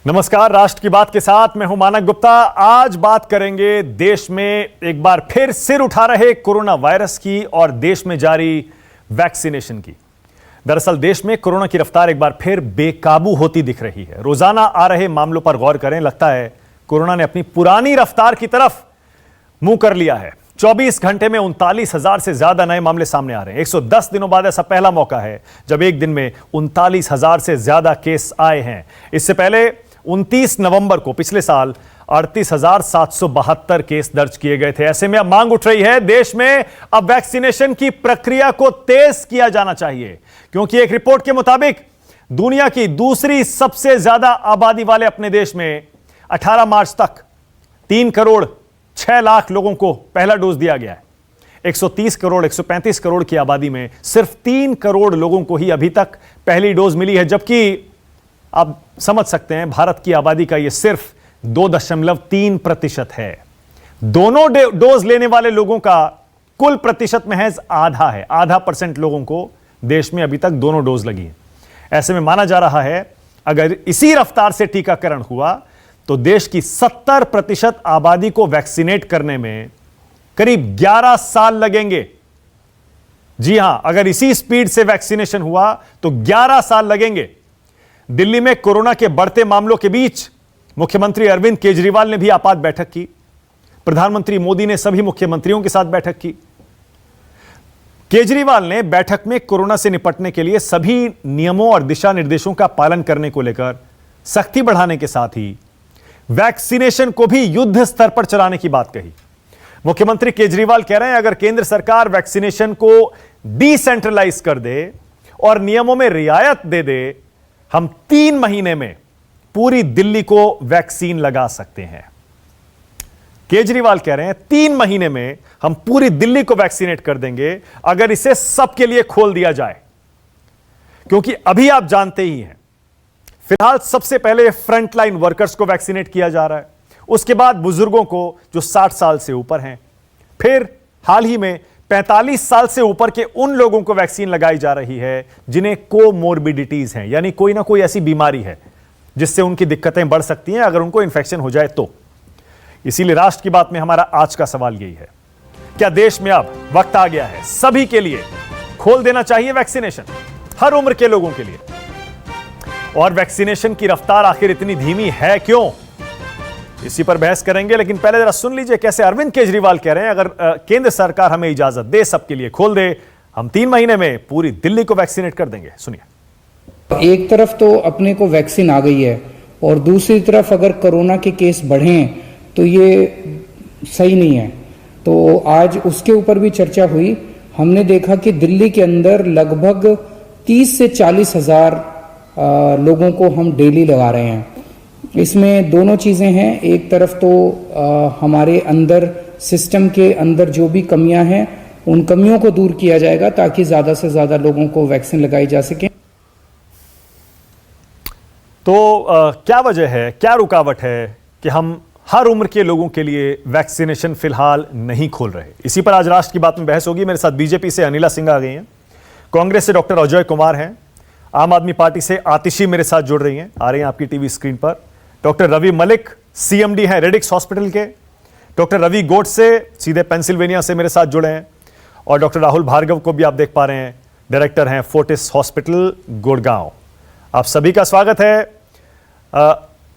नमस्कार, राष्ट्र की बात के साथ मैं हूं मानक गुप्ता। आज बात करेंगे देश में एक बार फिर सिर उठा रहे कोरोना वायरस की और देश में जारी वैक्सीनेशन की। दरअसल देश में कोरोना की रफ्तार एक बार फिर बेकाबू होती दिख रही है। रोजाना आ रहे मामलों पर गौर करें, लगता है कोरोना ने अपनी पुरानी रफ्तार की तरफ मुंह कर लिया है। 24 घंटे में 39,000 से ज्यादा नए मामले सामने आ रहे हैं। 110 दिनों बाद ऐसा पहला मौका है जब एक दिन में 39,000 से ज्यादा केस आए हैं। इससे पहले 29 नवंबर को पिछले साल 38,772 केस दर्ज किए गए थे। ऐसे में अब मांग उठ रही है देश में अब वैक्सीनेशन की प्रक्रिया को तेज किया जाना चाहिए, क्योंकि एक रिपोर्ट के मुताबिक दुनिया की दूसरी सबसे ज्यादा आबादी वाले अपने देश में 18 मार्च तक 3 करोड़ 6 लाख लोगों को पहला डोज दिया गया है। 130 करोड़ 135 करोड़ की आबादी में सिर्फ 3 करोड़ लोगों को ही अभी तक पहली डोज मिली है, जबकि आप समझ सकते हैं भारत की आबादी का यह सिर्फ 2.3% है। दोनों डोज लेने वाले लोगों का कुल प्रतिशत महज आधा है। आधा % लोगों को देश में अभी तक दोनों डोज लगी है। ऐसे में माना जा रहा है अगर इसी रफ्तार से टीकाकरण हुआ तो देश की 70% आबादी को वैक्सीनेट करने में करीब 11 साल लगेंगे। जी हां, अगर इसी स्पीड से वैक्सीनेशन हुआ तो 11 साल लगेंगे। दिल्ली में कोरोना के बढ़ते मामलों के बीच मुख्यमंत्री अरविंद केजरीवाल ने भी आपात बैठक की। प्रधानमंत्री मोदी ने सभी मुख्यमंत्रियों के साथ बैठक की। केजरीवाल ने बैठक में कोरोना से निपटने के लिए सभी नियमों और दिशा निर्देशों का पालन करने को लेकर सख्ती बढ़ाने के साथ ही वैक्सीनेशन को भी युद्ध स्तर पर चलाने की बात कही। मुख्यमंत्री केजरीवाल कह रहे हैं अगर केंद्र सरकार वैक्सीनेशन को डिसेंट्रलाइज कर दे और नियमों में रियायत दे दे, हम 3 महीने में पूरी दिल्ली को वैक्सीन लगा सकते हैं। केजरीवाल कह रहे हैं 3 महीने में हम पूरी दिल्ली को वैक्सीनेट कर देंगे अगर इसे सबके लिए खोल दिया जाए, क्योंकि अभी आप जानते ही हैं फिलहाल सबसे पहले फ्रंटलाइन वर्कर्स को वैक्सीनेट किया जा रहा है, उसके बाद बुजुर्गों को जो 60 साल से ऊपर हैं, फिर हाल ही में 45 साल से ऊपर के उन लोगों को वैक्सीन लगाई जा रही है जिन्हें कोमोर्बिडिटीज हैं, यानी कोई ना कोई ऐसी बीमारी है जिससे उनकी दिक्कतें बढ़ सकती हैं अगर उनको इंफेक्शन हो जाए तो। इसीलिए राष्ट्र की बात में हमारा आज का सवाल यही है, क्या देश में अब वक्त आ गया है सभी के लिए खोल देना चाहिए वैक्सीनेशन, हर उम्र के लोगों के लिए? और वैक्सीनेशन की रफ्तार आखिर इतनी धीमी है क्यों, इसी पर बहस करेंगे। लेकिन पहले जरा सुन लीजिए कैसे अरविंद केजरीवाल कह रहे हैं अगर केंद्र सरकार हमें इजाजत दे, सबके लिए खोल दे, हम 3 महीने में पूरी दिल्ली को वैक्सीनेट कर देंगे। सुनिए। एक तरफ तो अपने को वैक्सीन आ गई है और दूसरी तरफ अगर कोरोना के केस बढ़े तो ये सही नहीं है, तो आज उसके ऊपर भी चर्चा हुई। हमने देखा कि दिल्ली के अंदर लगभग 30 से 40 हजार लोगों को हम डेली लगा रहे हैं। इसमें दोनों चीजें हैं, एक तरफ तो हमारे अंदर सिस्टम के अंदर जो भी कमियां हैं उन कमियों को दूर किया जाएगा ताकि ज्यादा से ज्यादा लोगों को वैक्सीन लगाई जा सके। तो क्या वजह है, क्या रुकावट है कि हम हर उम्र के लोगों के लिए वैक्सीनेशन फिलहाल नहीं खोल रहे? इसी पर आज राष्ट्र की बात में बहस होगी। मेरे साथ बीजेपी से अनिला सिंह आ गई हैं, कांग्रेस से डॉक्टर अजय कुमार हैं, आम आदमी पार्टी से आतिशी मेरे साथ जुड़ रही हैं, आ रही हैं आपकी टीवी स्क्रीन पर। डॉक्टर रवि मलिक सीएमडी हैं रेडिक्स हॉस्पिटल के, डॉक्टर रवि गोडसे सीधे पेंसिल्वेनिया से मेरे साथ जुड़े हैं, और डॉक्टर राहुल भार्गव को भी आप देख पा रहे हैं, डायरेक्टर हैं फोर्टिस हॉस्पिटल गुड़गांव। आप सभी का स्वागत है।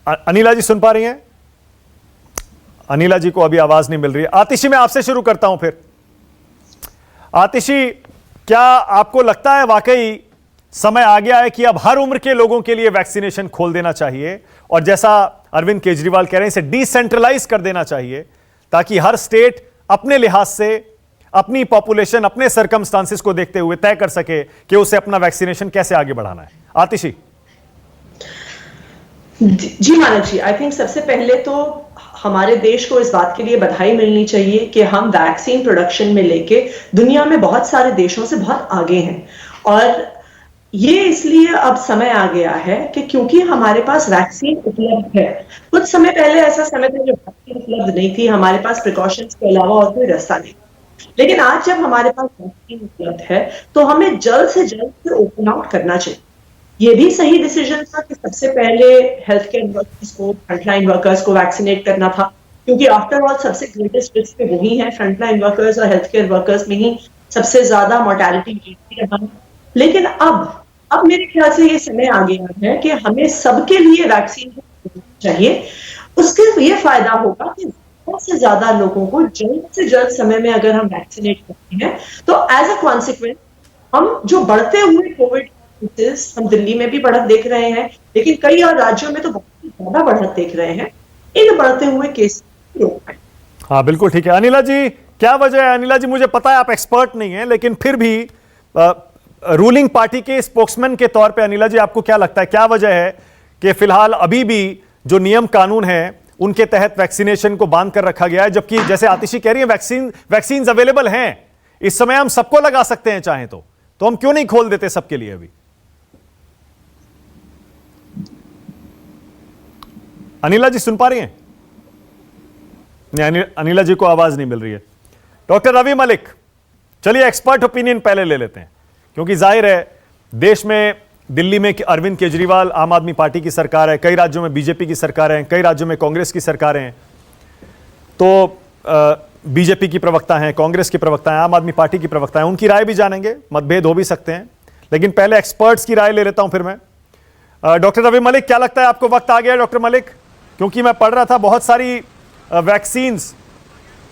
अनिला जी सुन पा रही हैं? अनिला जी को अभी आवाज नहीं मिल रही है। आतिशी, मैं आपसे शुरू करता हूं फिर। आतिशी, क्या आपको लगता है वाकई समय आ गया है कि अब हर उम्र के लोगों के लिए वैक्सीनेशन खोल देना चाहिए, और जैसा अरविंद केजरीवाल कह रहे हैं इसे डिसेंट्रलाइज कर देना चाहिए ताकि हर स्टेट अपने लिहाज से, अपनी पॉपुलेशन, अपने सर्कमस्टांसेस को देखते हुए तय कर सके कि उसे अपना वैक्सीनेशन कैसे आगे बढ़ाना है? आतिशी। जी मानक जी, आई थिंक सबसे पहले तो हमारे देश को इस बात के लिए बधाई मिलनी चाहिए कि हम वैक्सीन प्रोडक्शन में लेके दुनिया में बहुत सारे देशों से बहुत आगे हैं। और ये इसलिए अब समय आ गया है कि क्योंकि हमारे पास वैक्सीन उपलब्ध है। कुछ समय पहले ऐसा समय था जब वैक्सीन उपलब्ध नहीं थी, हमारे पास प्रिकॉशंस के अलावा और कोई रास्ता नहीं। लेकिन आज जब हमारे पास वैक्सीन उपलब्ध है तो हमें जल्द से ओपन आउट करना चाहिए। ये भी सही डिसीजन था कि सबसे पहले हेल्थ केयर वर्कर्स को, फ्रंटलाइन वर्कर्स को वैक्सीनेट करना था, क्योंकि आफ्टर ऑल सबसे ग्रेटेस्ट रिस्क पे वही है, फ्रंटलाइन वर्कर्स और हेल्थ केयर वर्कर्स में ही सबसे ज्यादा मोर्टेलिटी रेट भी रहा है। लेकिन अब मेरे ख्याल से ये समय आ गया है कि हमें सबके लिए वैक्सीन चाहिए। उसके ये फायदा होगा कि ज्यादा से ज्यादा लोगों को जल्द से जल्द समय में अगर हम वैक्सीनेट करते हैं तो एज अ कॉन्सिक्वेंस हम जो बढ़ते हुए कोविड केसेस, हम दिल्ली में भी बढ़त देख रहे हैं, लेकिन कई और राज्यों में तो बहुत ज्यादा बढ़त देख रहे हैं, इन बढ़ते हुए केस रोक पाए। हाँ बिल्कुल ठीक है। अनिला जी, क्या वजह है? अनिला जी, मुझे पता है आप एक्सपर्ट नहीं हैं, लेकिन फिर भी रूलिंग पार्टी के स्पोक्समैन के तौर पे अनिला जी, आपको क्या लगता है, क्या वजह है कि फिलहाल अभी भी जो नियम कानून है उनके तहत वैक्सीनेशन को बांध कर रखा गया है, जबकि जैसे आतिशी कह रही है वैक्सीन अवेलेबल हैं, इस समय हम सबको लगा सकते हैं चाहें तो हम क्यों नहीं खोल देते सबके लिए? अभी अनिला जी सुन पा रही हैं? नहीं, अनिला जी को आवाज नहीं मिल रही है। डॉक्टर रवि मलिक, चलिए एक्सपर्ट ओपिनियन पहले ले लेते हैं, क्योंकि जाहिर है देश में, दिल्ली में अरविंद केजरीवाल आम आदमी पार्टी की सरकार है, कई राज्यों में बीजेपी की सरकार है, कई राज्यों में कांग्रेस की सरकारें हैं, तो बीजेपी की प्रवक्ता हैं, कांग्रेस की प्रवक्ता हैं, आम आदमी पार्टी की प्रवक्ता हैं, उनकी राय भी जानेंगे, मतभेद हो भी सकते हैं, लेकिन पहले एक्सपर्ट्स की राय ले लेता हूं फिर मैं। डॉक्टर रवि मलिक, क्या लगता है आपको वक्त आ गया? डॉक्टर मलिक, क्योंकि मैं पढ़ रहा था बहुत सारी वैक्सीन्स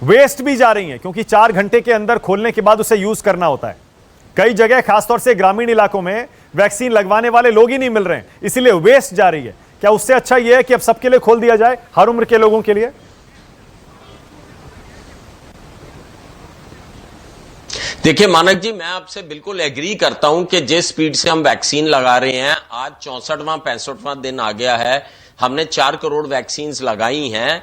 वेस्ट भी जा रही हैं, क्योंकि 4 घंटे के अंदर खोलने के बाद उसे यूज करना होता है। कई जगह खासतौर से ग्रामीण इलाकों में वैक्सीन लगवाने वाले लोग ही नहीं मिल रहे हैं, इसीलिए वेस्ट जा रही है। क्या उससे अच्छा यह है कि अब सबके लिए खोल दिया जाए, हर उम्र के लोगों के लिए? देखिए मानक जी, मैं आपसे बिल्कुल एग्री करता हूं कि जिस स्पीड से हम वैक्सीन लगा रहे हैं, आज 64वां 65वां दिन आ गया है, हमने 4 करोड़ वैक्सीन लगाई हैं।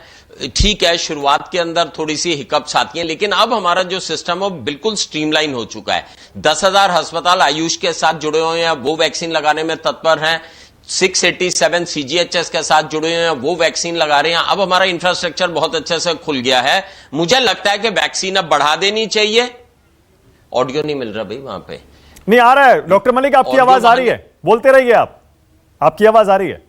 ठीक है, शुरुआत के अंदर थोड़ी सी हिकअप्स आती हैं, लेकिन अब हमारा जो सिस्टम है बिल्कुल स्ट्रीमलाइन हो चुका है। 10,000 अस्पताल आयुष के साथ जुड़े हुए हैं, वो वैक्सीन लगाने में तत्पर हैं। 687 CGHS के साथ जुड़े हुए हैं, वो वैक्सीन लगा रहे हैं। अब हमारा इंफ्रास्ट्रक्चर बहुत अच्छे से खुल गया है। मुझे लगता है कि वैक्सीन अब बढ़ा देनी चाहिए। ऑडियो नहीं मिल रहा भाई, वहां पे नहीं आ रहा है। डॉक्टर मलिक, आपकी आवाज आ रही है, बोलते रहिए आप, आपकी आवाज आ रही है।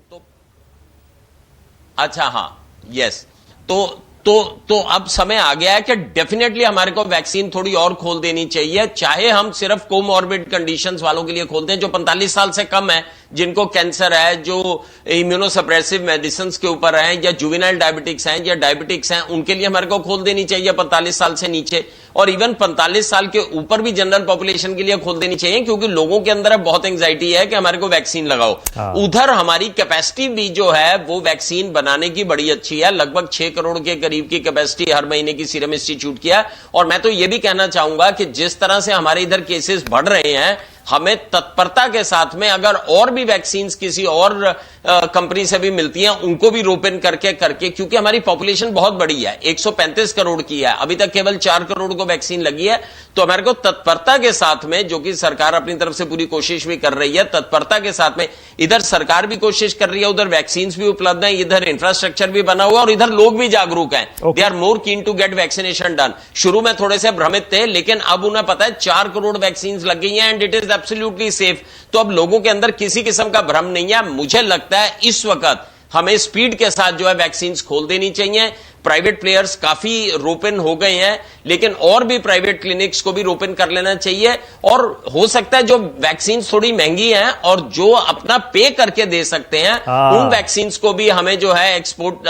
अच्छा, हाँ, यस। तो अब समय आ गया है कि डेफिनेटली हमारे को वैक्सीन थोड़ी और खोल देनी चाहिए, चाहे हम सिर्फ कोमॉर्बिड कंडीशंस वालों के लिए खोलते हैं, जो 45 साल से कम है, जिनको कैंसर है, जो इम्यूनोसप्रेसिव मेडिसिन के ऊपर हैं, या जुवेनाइल डायबिटिक्स हैं, या डायबिटिक्स हैं, उनके लिए हमारे को खोल देनी चाहिए 45 साल से नीचे। और इवन 45 साल के ऊपर भी जनरल पॉपुलेशन के लिए खोल देनी चाहिए, क्योंकि लोगों के अंदर बहुत एंग्जाइटी है कि हमारे को वैक्सीन लगाओ। उधर हमारी कैपेसिटी भी जो है वो वैक्सीन बनाने की बड़ी अच्छी है, लगभग 6 करोड़ के करीब की कैपेसिटी हर महीने की सीरम इंस्टीट्यूट की है। और मैं तो यह भी कहना चाहूंगा कि जिस तरह से हमारे इधर केसेस बढ़ रहे हैं, हमें तत्परता के साथ में अगर और भी वैक्सीन किसी और कंपनी से भी मिलती हैं, उनको भी रोपन करके क्योंकि हमारी पॉपुलेशन बहुत बड़ी है, 135 करोड़ की है, अभी तक केवल 4 करोड़ को वैक्सीन लगी है। तो हमारे को तत्परता के साथ में, जो कि सरकार अपनी तरफ से पूरी कोशिश भी कर रही है, तत्परता के साथ में इधर सरकार भी कोशिश कर रही है, उधर वैक्सीन भी उपलब्ध है, इधर इंफ्रास्ट्रक्चर भी बना हुआ, और इधर लोग भी जागरूक हैं। They are more keen to get vaccination done. शुरू में थोड़े से भ्रमित थे, लेकिन अब उन्हें पता है 4 करोड़ वैक्सीन लग गई हैं and it is absolutely safe. तो अब लोगों के अंदर किसी किस्म का भ्रम नहीं है। मुझे लगता है इस वक्त हमें स्पीड के साथ जो है वैक्सीन खोल देनी चाहिए। प्राइवेट प्लेयर्स काफी रोपन हो गए हैं, लेकिन और भी प्राइवेट क्लिनिक्स को भी रोपन कर लेना चाहिए। और हो सकता है जो वैक्सीन थोड़ी महंगी हैं और जो अपना पे करके दे सकते हैं, उन वैक्सीन को भी हमें जो है एक्सपोर्ट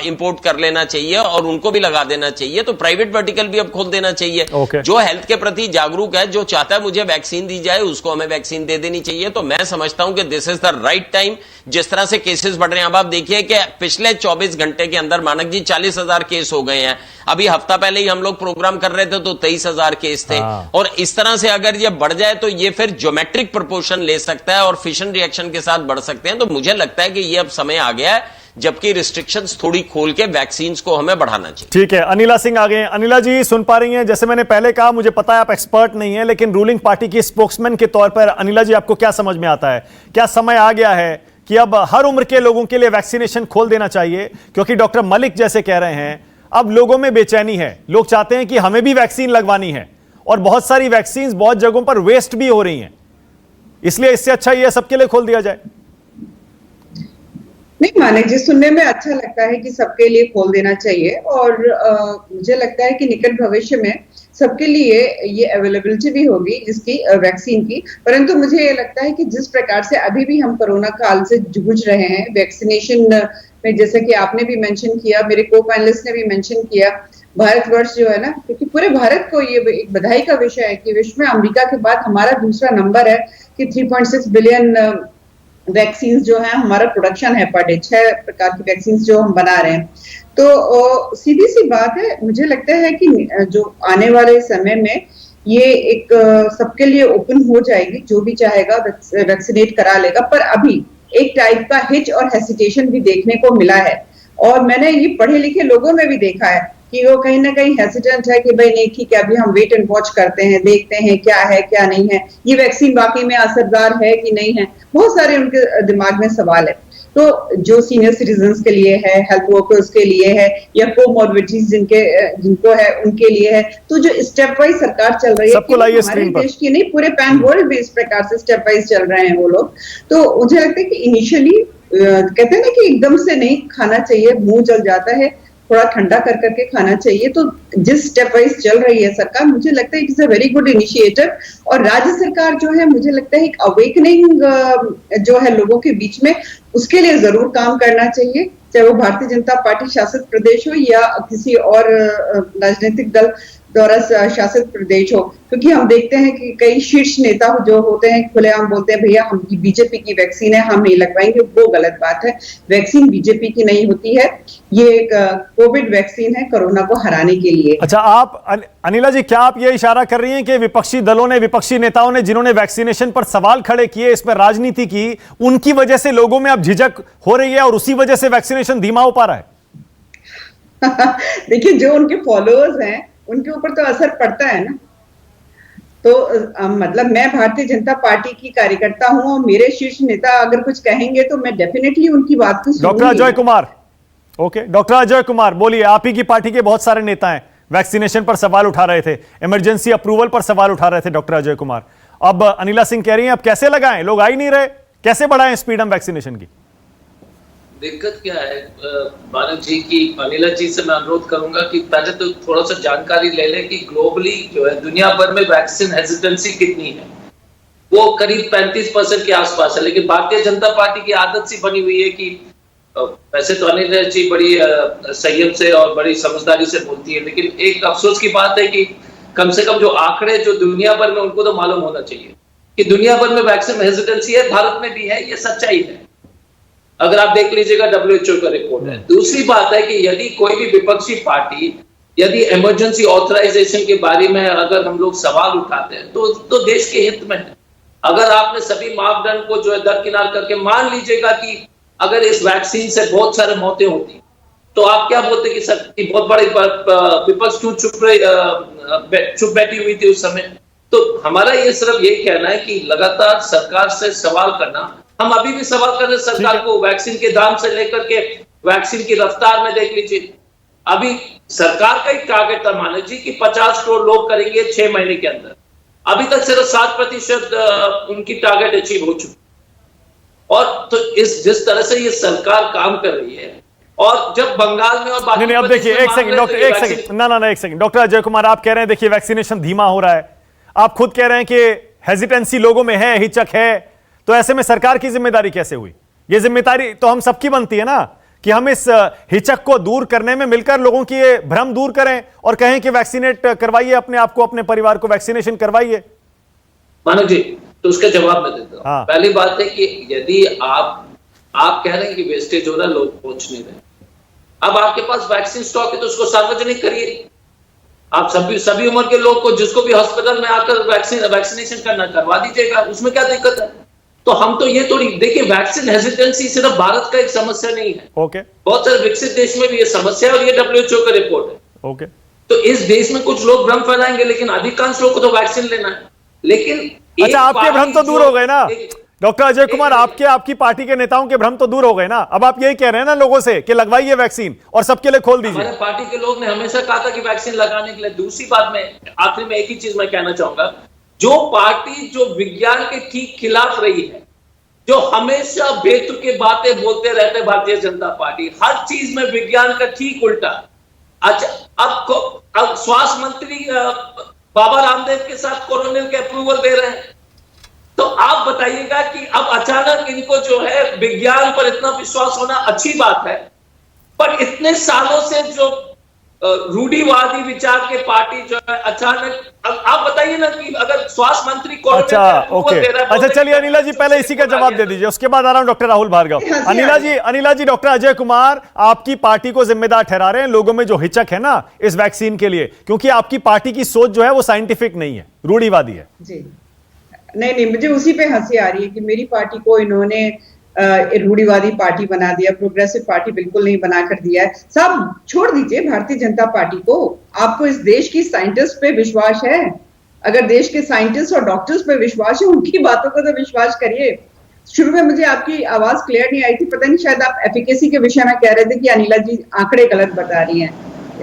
इंपोर्ट कर लेना चाहिए और उनको भी लगा देना चाहिए। तो प्राइवेट वर्टिकल भी अब खोल देना चाहिए। जो हेल्थ के प्रति जागरूक है, जो चाहता है मुझे वैक्सीन दी जाए, उसको हमें वैक्सीन दे देनी चाहिए। तो मैं समझता हूं कि this is the right time. जिस तरह से केसेस बढ़ रहे हैं, अब आप देखिए कि पिछले 24 घंटे के अंदर मानक जी 40,000 केस हो गए हैं। अभी हफ्ता पहले ही हम लोग प्रोग्राम कर रहे थे तो 23,000 केस थे। और इस तरह से अगर ये बढ़ जाए तो ये फिर ज्योमेट्रिक प्रोपोर्शन ले सकता है और फिशन रिएक्शन के साथ बढ़ सकते हैं। तो मुझे लगता है कि ये अब समय आ गया है जबकि रिस्ट्रिक्शंस थोड़ी खोल के वैक्सीन को हमें बढ़ाना चाहिए। ठीक है, अनिला सिंह आ गए। अनिला जी सुन पा रही हैं? जैसे मैंने पहले कहा, मुझे पता है आप एक्सपर्ट नहीं है, लेकिन रूलिंग पार्टी की स्पोक्समैन के तौर पर अनिला जी आपको क्या समझ में आता है? क्या समय आ गया है कि अब हर उम्र के लोगों के लिए वैक्सीनेशन खोल देना चाहिए? क्योंकि डॉक्टर मलिक जैसे कह रहे हैं, अब लोगों में बेचैनी है, लोग चाहते हैं कि हमें भी वैक्सीन लगवानी है, और बहुत सारी वैक्सीन बहुत जगहों पर वेस्ट भी हो रही हैं। इसलिए इससे अच्छा ये सबके लिए खोल दिया जाए। नहीं मानिक जी, सुनने में अच्छा लगता है कि सबके लिए खोल देना चाहिए, और मुझे लगता है कि निकट भविष्य में सबके लिए ये अवेलेबिलिटी भी होगी जिसकी वैक्सीन की। परंतु मुझे ये लगता है कि जिस प्रकार से अभी भी हम कोरोना काल से जूझ रहे हैं वैक्सीनेशन में, जैसे कि आपने भी मेंशन किया, मेरे को पैनलिस्ट ने भी मेंशन किया, भारतवर्ष जो है ना, क्योंकि पूरे भारत को ये एक बधाई का विषय है कि विश्व में अमेरिका के बाद हमारा दूसरा नंबर है कि 3.6 बिलियन वैक्सीन जो है हमारा प्रोडक्शन है पर डे, 6 प्रकार की वैक्सीन जो हम बना रहे हैं। तो सीधी सी बात है, मुझे लगता है कि जो आने वाले समय में ये एक सबके लिए ओपन हो जाएगी, जो भी चाहेगा वैक्सीनेट करा लेगा। पर अभी एक टाइप का हिच और हेसिटेशन भी देखने को मिला है, और मैंने ये पढ़े लिखे लोगों में भी देखा है कि वो कहीं ना कहीं हेसिटेंट है कि भाई नहीं ठीक है, अभी हम वेट एंड वॉच करते हैं, देखते हैं क्या है क्या नहीं है, ये वैक्सीन वाकई में असरदार है कि नहीं है। बहुत सारे उनके दिमाग में सवाल है। तो जो सीनियर सिटीजन्स के लिए है, हेल्थ वर्कर्स के लिए है, या कोमॉर्बिडिटीज जिनको है उनके लिए है, तो जो स्टेप वाइज सरकार चल रही है, हमारे देश की नहीं पूरे पैन वर्ल्ड भी इस प्रकार से स्टेप वाइज चल रहे हैं वो लोग। तो मुझे लगता है कि इनिशियली कहते हैं ना कि एकदम से नहीं खाना चाहिए, मुंह जल जाता है, थोड़ा ठंडा कर करके खाना चाहिए। तो जिस स्टेप वाइज चल रही है सरकार, मुझे लगता है it's a very good initiative. और राज्य सरकार जो है, मुझे लगता है एक अवेकनिंग जो है लोगों के बीच में, उसके लिए जरूर काम करना चाहिए, चाहे वो भारतीय जनता पार्टी शासित प्रदेश हो या किसी और राजनीतिक दल द्वारा शासित प्रदेश हो। क्योंकि हम देखते हैं कि कई शीर्ष नेता जो होते हैं खुलेआम बोलते हैं भैया हम बीजेपी की वैक्सीन है, हम नहीं लगवाएंगे। वो गलत बात है, वैक्सीन बीजेपी की नहीं होती है, ये एक कोविड वैक्सीन है कोरोना को हराने के लिए। अच्छा, आप अनिला जी, क्या आप ये इशारा कर रही हैं कि विपक्षी दलों ने, विपक्षी नेताओं ने जिन्होंने वैक्सीनेशन पर सवाल खड़े किए, इस पर राजनीति की, उनकी वजह से लोगों में अब झिझक हो रही है और उसी वजह से वैक्सीनेशन धीमा हो पा रहा है? देखिए, जो उनके फॉलोअर्स हैं उनके ऊपर तो असर पड़ता है ना। तो मतलब मैं भारतीय जनता पार्टी की कार्यकर्ता हूं, और मेरे शीर्ष नेता अगर कुछ कहेंगे तो मैं डेफिनेटली उनकी बात को सुनूंगी। Doctor Ajay Kumar, okay, doctor Ajay Kumar बोलिए। आप ही की पार्टी के बहुत सारे नेता हैं, वैक्सीनेशन पर सवाल उठा रहे थे, इमरजेंसी अप्रूवल पर सवाल उठा रहे थे डॉक्टर अजय कुमार। अब अनिला सिंह कह रही हैं अब कैसे लगाएं, लोग आ ही नहीं रहे, कैसे बढ़ाएं स्पीड हम वैक्सीनेशन की? दिक्कत क्या है मानव जी की, अनिला जी से मैं अनुरोध करूंगा कि पहले तो थोड़ा सा जानकारी ले लें कि ग्लोबली जो है दुनिया भर में वैक्सीन हेजिटेंसी कितनी है। वो करीब 35% के आसपास है। लेकिन भारतीय जनता पार्टी की आदत सी बनी हुई है कि वैसे तो अनिला जी बड़ी संयम से और बड़ी समझदारी से बोलती है, लेकिन एक अफसोस की बात है कि कम से कम जो आंकड़े जो दुनिया भर में, उनको तो मालूम होना चाहिए कि दुनिया भर में वैक्सीन हेजिटेंसी है, भारत में भी है, ये सच्चाई है। अगर आप देख लीजिएगा WHO का रिपोर्ट है। दूसरी बात है कि यदि कोई भी विपक्षी पार्टी यदि इमरजेंसी ऑथराइजेशन के बारे में अगर हम लोग सवाल उठाते हैं तो देश के हित में है। अगर आपने सभी मापदंड को जो है दरकिनार करके मान लीजिएगा कि अगर इस वैक्सीन से बहुत सारे मौतें होती, तो आप क्या बोलते कि सर की बहुत बड़ी विपक्ष क्यों चुप बैठी हुई थी उस समय? तो हमारा ये सिर्फ यही कहना है कि लगातार सरकार से सवाल करना, हम अभी भी सवाल कर रहे हैं सरकार को, वैक्सीन के दाम से लेकर के वैक्सीन की रफ्तार में देख लीजिए। अभी सरकार का एक टारगेट था मानव जी कि 50 करोड़ लोग करेंगे 6 महीने के अंदर। अभी तक सिर्फ 7% उनकी टारगेट अचीव हो चुकी। और तो जिस तरह से ये सरकार काम कर रही है, और जब बंगाल में और बाकी नहीं, अब देखिए एक सेकंड डॉक्टर, एक सेकंड, ना एक सेकंड डॉक्टर अजय कुमार, आप कह रहे हैं देखिए वैक्सीनेशन धीमा हो रहा है, आप खुद कह रहे हैं कि हेजिटेंसी लोगों में है, हिचक है, तो ऐसे में सरकार की जिम्मेदारी कैसे हुई? ये जिम्मेदारी तो हम सबकी बनती है ना कि हम इस हिचक को दूर करने में मिलकर लोगों की ये भ्रम दूर करें और कहें कि वैक्सीनेट करवाइए अपने आप को, अपने परिवार को वैक्सीनेशन करवाइए। मानव जी, तो उसका जवाब मैं देता हूं। हाँ। पहली बात है कि यदि आप कह रहे हैं कि वेस्टेज हो रहा है, लोग पहुंच नहीं रहे, अब आपके पास वैक्सीन स्टॉक है तो उसको सार्वजनिक करिए। आप सभी उम्र के लोग को, जिसको भी हॉस्पिटल में आकर वैक्सीनेशन करना, करवा दीजिएगा, उसमें क्या दिक्कत है? तो हम तो ये थोड़ी देखिए, वैक्सीन हेजिटेंसी सिर्फ भारत का एक समस्या नहीं है। ओके। बहुत सारे विकसित देश में भी ये समस्या है, और ये WHO का रिपोर्ट है। ओके। तो इस देश में कुछ लोग भ्रम फैलाएंगे, लेकिन अधिकांश लोग को तो वैक्सीन लेना है। लेकिन अच्छा, आपके भ्रम तो दूर हो गए ना डॉक्टर अजय कुमार, आपकी पार्टी के नेताओं के भ्रम तो दूर हो गए ना। अब आप यही कह रहे हैं ना लोगों से कि लगवाइए वैक्सीन और सबके लिए खोल दीजिए। हमारे पार्टी के लोग ने हमेशा कहा था कि वैक्सीन लगाने के लिए। दूसरी बात में आखिरी में एक ही चीज मैं कहना चाहूंगा जो पार्टी जो विज्ञान के ठीक खिलाफ रही है, जो हमेशा बेतुकी बातें बोलते रहते भारतीय जनता पार्टी, हर चीज में विज्ञान का ठीक उल्टा। अच्छा, अब स्वास्थ्य मंत्री बाबा रामदेव के साथ कोरोना के अप्रूवल दे रहे हैं, तो आप बताइएगा कि अब अचानक इनको जो है विज्ञान पर इतना विश्वास होना अच्छी बात है, पर इतने सालों से जो रूढ़िवादी विचार के पार्टी जो है अचानक, आप बताइए ना कि अगर स्वास्थ्य मंत्री अच्छा ओके अच्छा चलिए अनिला जी पहले इसी का जवाब दे दीजिए, उसके बाद आ रहा हूं डॉक्टर राहुल भार्गव। अनिला जी डॉक्टर अजय कुमार आपकी पार्टी को जिम्मेदार ठहरा रहे हैं लोगों में जो हिचक है ना इस वैक्सीन के लिए, क्योंकि आपकी पार्टी की सोच जो है वो साइंटिफिक नहीं है, रूढ़िवादी है। जी नहीं, मुझे उसी पे हंसी आ रही है कि मेरी पार्टी को इन्होंने रूढ़िवादी पार्टी बना दिया, प्रोग्रेसिव पार्टी बिल्कुल नहीं बनाकर दिया है। सब छोड़ दीजिए भारतीय जनता पार्टी को, आपको इस देश की साइंटिस्ट पे विश्वास है? अगर देश के साइंटिस्ट और डॉक्टर्स पे विश्वास है, उनकी बातों को तो विश्वास करिए। शुरू में मुझे आपकी आवाज क्लियर नहीं आई थी, पता नहीं शायद आप एफिकेसी के विषय में कह रहे थे कि अनिला जी आंकड़े गलत बता रही हैं।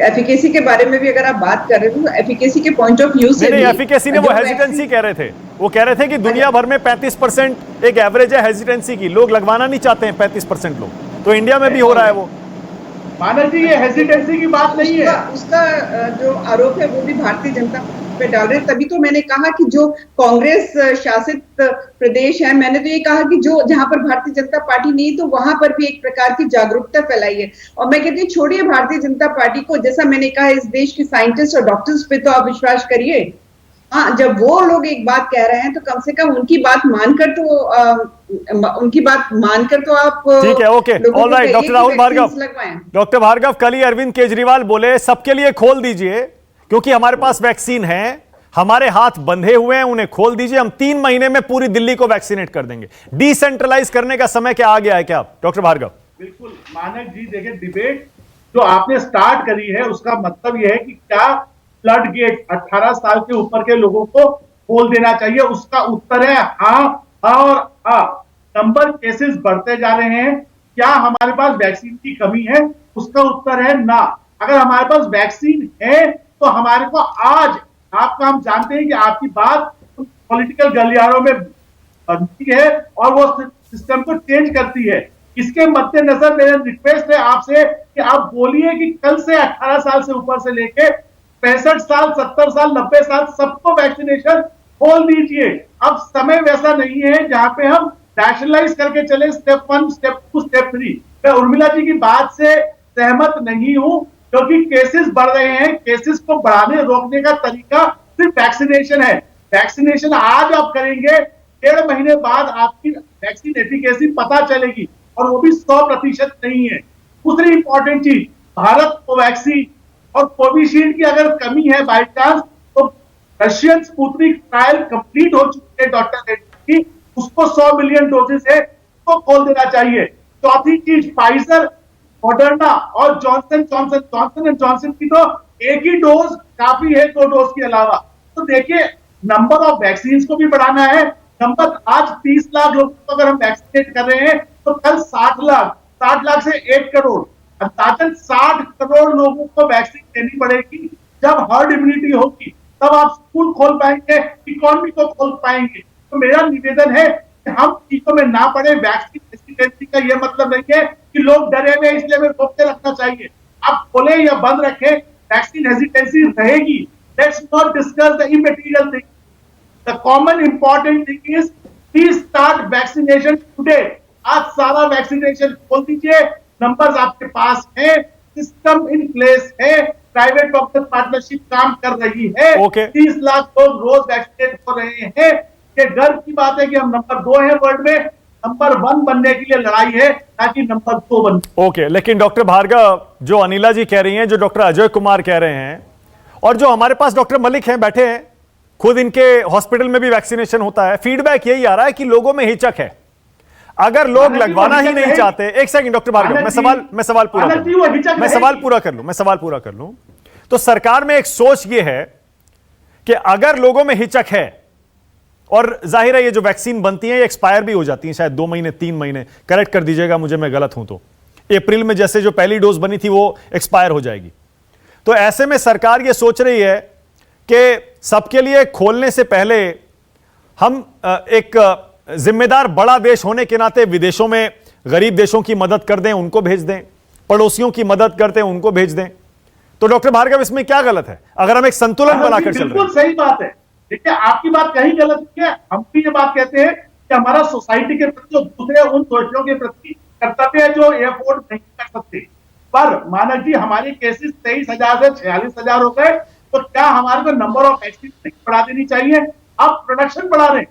एफिकेसी के बारे में भी अगर आप बात कर रहे थे तो एफिकेसी के पॉइंट ऑफ व्यू से नहीं, एफिकेसी ने वो हेजिटेंसी कह रहे थे, वो कह रहे थे कि दुनिया भर में 35% एक एवरेज है हेजिटेंसी की, लोग लगवाना नहीं चाहते हैं 35% लोग, तो इंडिया में भी हो रहा है वो। मानव जी ये हेजिटेंसी की बात नहीं है, उसका जो आरोप है वो भी भारतीय जनता पे डाल रहे हैं। तभी तो मैंने कहा कि जो कांग्रेस शासित प्रदेश है, मैंने तो ये कहा कि जो जहां पर भारतीय जनता पार्टी नहीं तो वहां पर भी एक प्रकार की जागरूकता फैलाई है। और मैं कहती हूँ छोड़िए भारतीय जनता पार्टी को, जैसा मैंने कहा इस देश के साइंटिस्ट और डॉक्टर्स पे तो आप विश्वास करिए। हाँ, जब वो लोग एक बात कह रहे हैं तो कम से कम उनकी बात मानकर तो आप ठीक है। Okay alright doctor Rahul Bhargava, doctor Bhargava कल ही अरविंद केजरीवाल बोले सबके लिए खोल दीजिए क्योंकि हमारे पास वैक्सीन है, हमारे हाथ बंधे हुए हैं, उन्हें खोल दीजिए, हम 3 महीने में पूरी दिल्ली को वैक्सीनेट कर देंगे। डिसेंट्रलाइज करने का समय क्या आ गया है क्या डॉक्टर भार्गव? बिल्कुल मानक जी, देखिए डिबेट जो आपने स्टार्ट करी है उसका मतलब यह है कि क्या फ्लड गेट 18 साल के ऊपर के लोगों को खोल देना चाहिए? उसका उत्तर है हाँ और हाँ। नंबर केसेस बढ़ते जा रहे हैं, क्या हमारे पास वैक्सीन की कमी है? उसका उत्तर है ना। अगर हमारे पास वैक्सीन है तो हमारे को आज आपका, हम जानते हैं कि आपकी बात पॉलिटिकल गलियारों में बनती है और वो सिस्टम को चेंज करती है। इसके मद्देनजर मेरा रिक्वेस्ट है आपसे कि आप बोलिए कि कल से 18 साल से ऊपर से लेके 65 साल, 70 साल, 90 साल सबको वैक्सीनेशन खोल दीजिए। अब समय वैसा नहीं है जहां पे हम रैशनलाइज करके चले स्टेप 1, स्टेप 2, स्टेप 3। मैं उर्मिला जी की बात से सहमत नहीं हूं क्योंकि केसेस बढ़ रहे हैं। केसेस को बढ़ाने रोकने का तरीका सिर्फ वैक्सीनेशन है। वैक्सीनेशन आज आप करेंगे, 1.5 महीने बाद आपकी वैक्सीन एफिकेसी पता चलेगी और वो भी 100% नहीं है। दूसरी इंपॉर्टेंट चीज, भारत कोवैक्सीन और कोविशील्ड की अगर कमी है बाई चांस तो रशियन स्पुतनिक ट्रायल कंप्लीट हो चुकी है डॉक्टर रेड्डी की, उसको 100 मिलियन डोजेस है, उसको खोल देना चाहिए। चौथी चीज, फाइजर, मॉडर्ना और जॉनसन एंड जॉनसन की तो एक ही डोज काफी है 2 डोज के अलावा। तो देखिए नंबर ऑफ वैक्सीन को भी बढ़ाना है। नंबर आज 30 लाख लोगों को अगर हम वैक्सीनेट कर रहे हैं तो कल 60 लाख से 1 करोड़, अंदाजन 60 करोड़ लोगों को वैक्सीन देनी पड़ेगी। जब हर्ड इम्यूनिटी होगी तब आप स्कूल खोल पाएंगे, इकोनॉमी को खोल पाएंगे। तो मेरा निवेदन है कि हम चीजों में ना पड़े। वैक्सीन हेजिटेंसी का यह मतलब नहीं है कि लोग डरे हुए इसलिए हमें रोकते रखना चाहिए। आप खोले या बंद रखें, वैक्सीन हेजिटेंसी रहेगी। Let's not discuss the immaterial thing. The common important thing is please start vaccination today. आज सारा वैक्सीनेशन खोल दीजिए, नंबर्स आपके पास है, सिस्टम इन प्लेस है, प्राइवेट डॉक्टर पार्टनरशिप काम कर रही है। 30 लाख लोग रोज वैक्सीनेट हो रहे हैं। ये गर्व की बात है कि हम नंबर 2 है वर्ल्ड में। नंबर 1 बनने के लिए लड़ाई है ताकि नंबर 2 बन। ओके, लेकिन डॉक्टर भार्गव जो अनिला जी कह रही हैं, जो डॉक्टर अजय कुमार कह रहे हैं और जो हमारे पास डॉक्टर मलिक हैं बैठे हैं, खुद इनके हॉस्पिटल में भी वैक्सीनेशन होता है, फीडबैक यही आ रहा है कि लोगों में हिचक है। अगर लोग लगवाना ही नहीं चाहते, एक सेकंड डॉक्टर भार्गव, मैं सवाल पूरा कर लूं तो सरकार में एक सोच ये है कि अगर लोगों में हिचक है और जाहिर है ये जो वैक्सीन बनती है ये एक्सपायर भी हो जाती है शायद 2 महीने 3 महीने, करेक्ट कर दीजिएगा मुझे मैं गलत हूं तो, अप्रैल में जैसे जो पहली डोज बनी थी वो एक्सपायर हो जाएगी। तो ऐसे में सरकार ये सोच रही है कि सबके लिए खोलने से पहले हम एक जिम्मेदार बड़ा देश होने के नाते विदेशों में गरीब देशों की मदद कर दें, उनको भेज दें, पड़ोसियों की मदद करते हैं उनको भेज दें, तो डॉक्टर भार्गव इसमें क्या गलत है अगर हम एक संतुलन बनाकर चल रहे हैं? बिल्कुल सही बात है। देखिए, आपकी बात कहीं गलत नहीं है। हम भी ये बात कहते हैं कि हमारा सोसाइटी के प्रति जो दूसरे उन सोचने के प्रति कर्तव्य है जो एफोर्ड नहीं कर सकते। पर मानक जी, हमारे केसेस 23,000 से 46,000 हो गए, तो क्या हमारे को नंबर ऑफ वैक्सीन नहीं बढ़ा देनी चाहिए? आप प्रोडक्शन बढ़ा रहे हैं,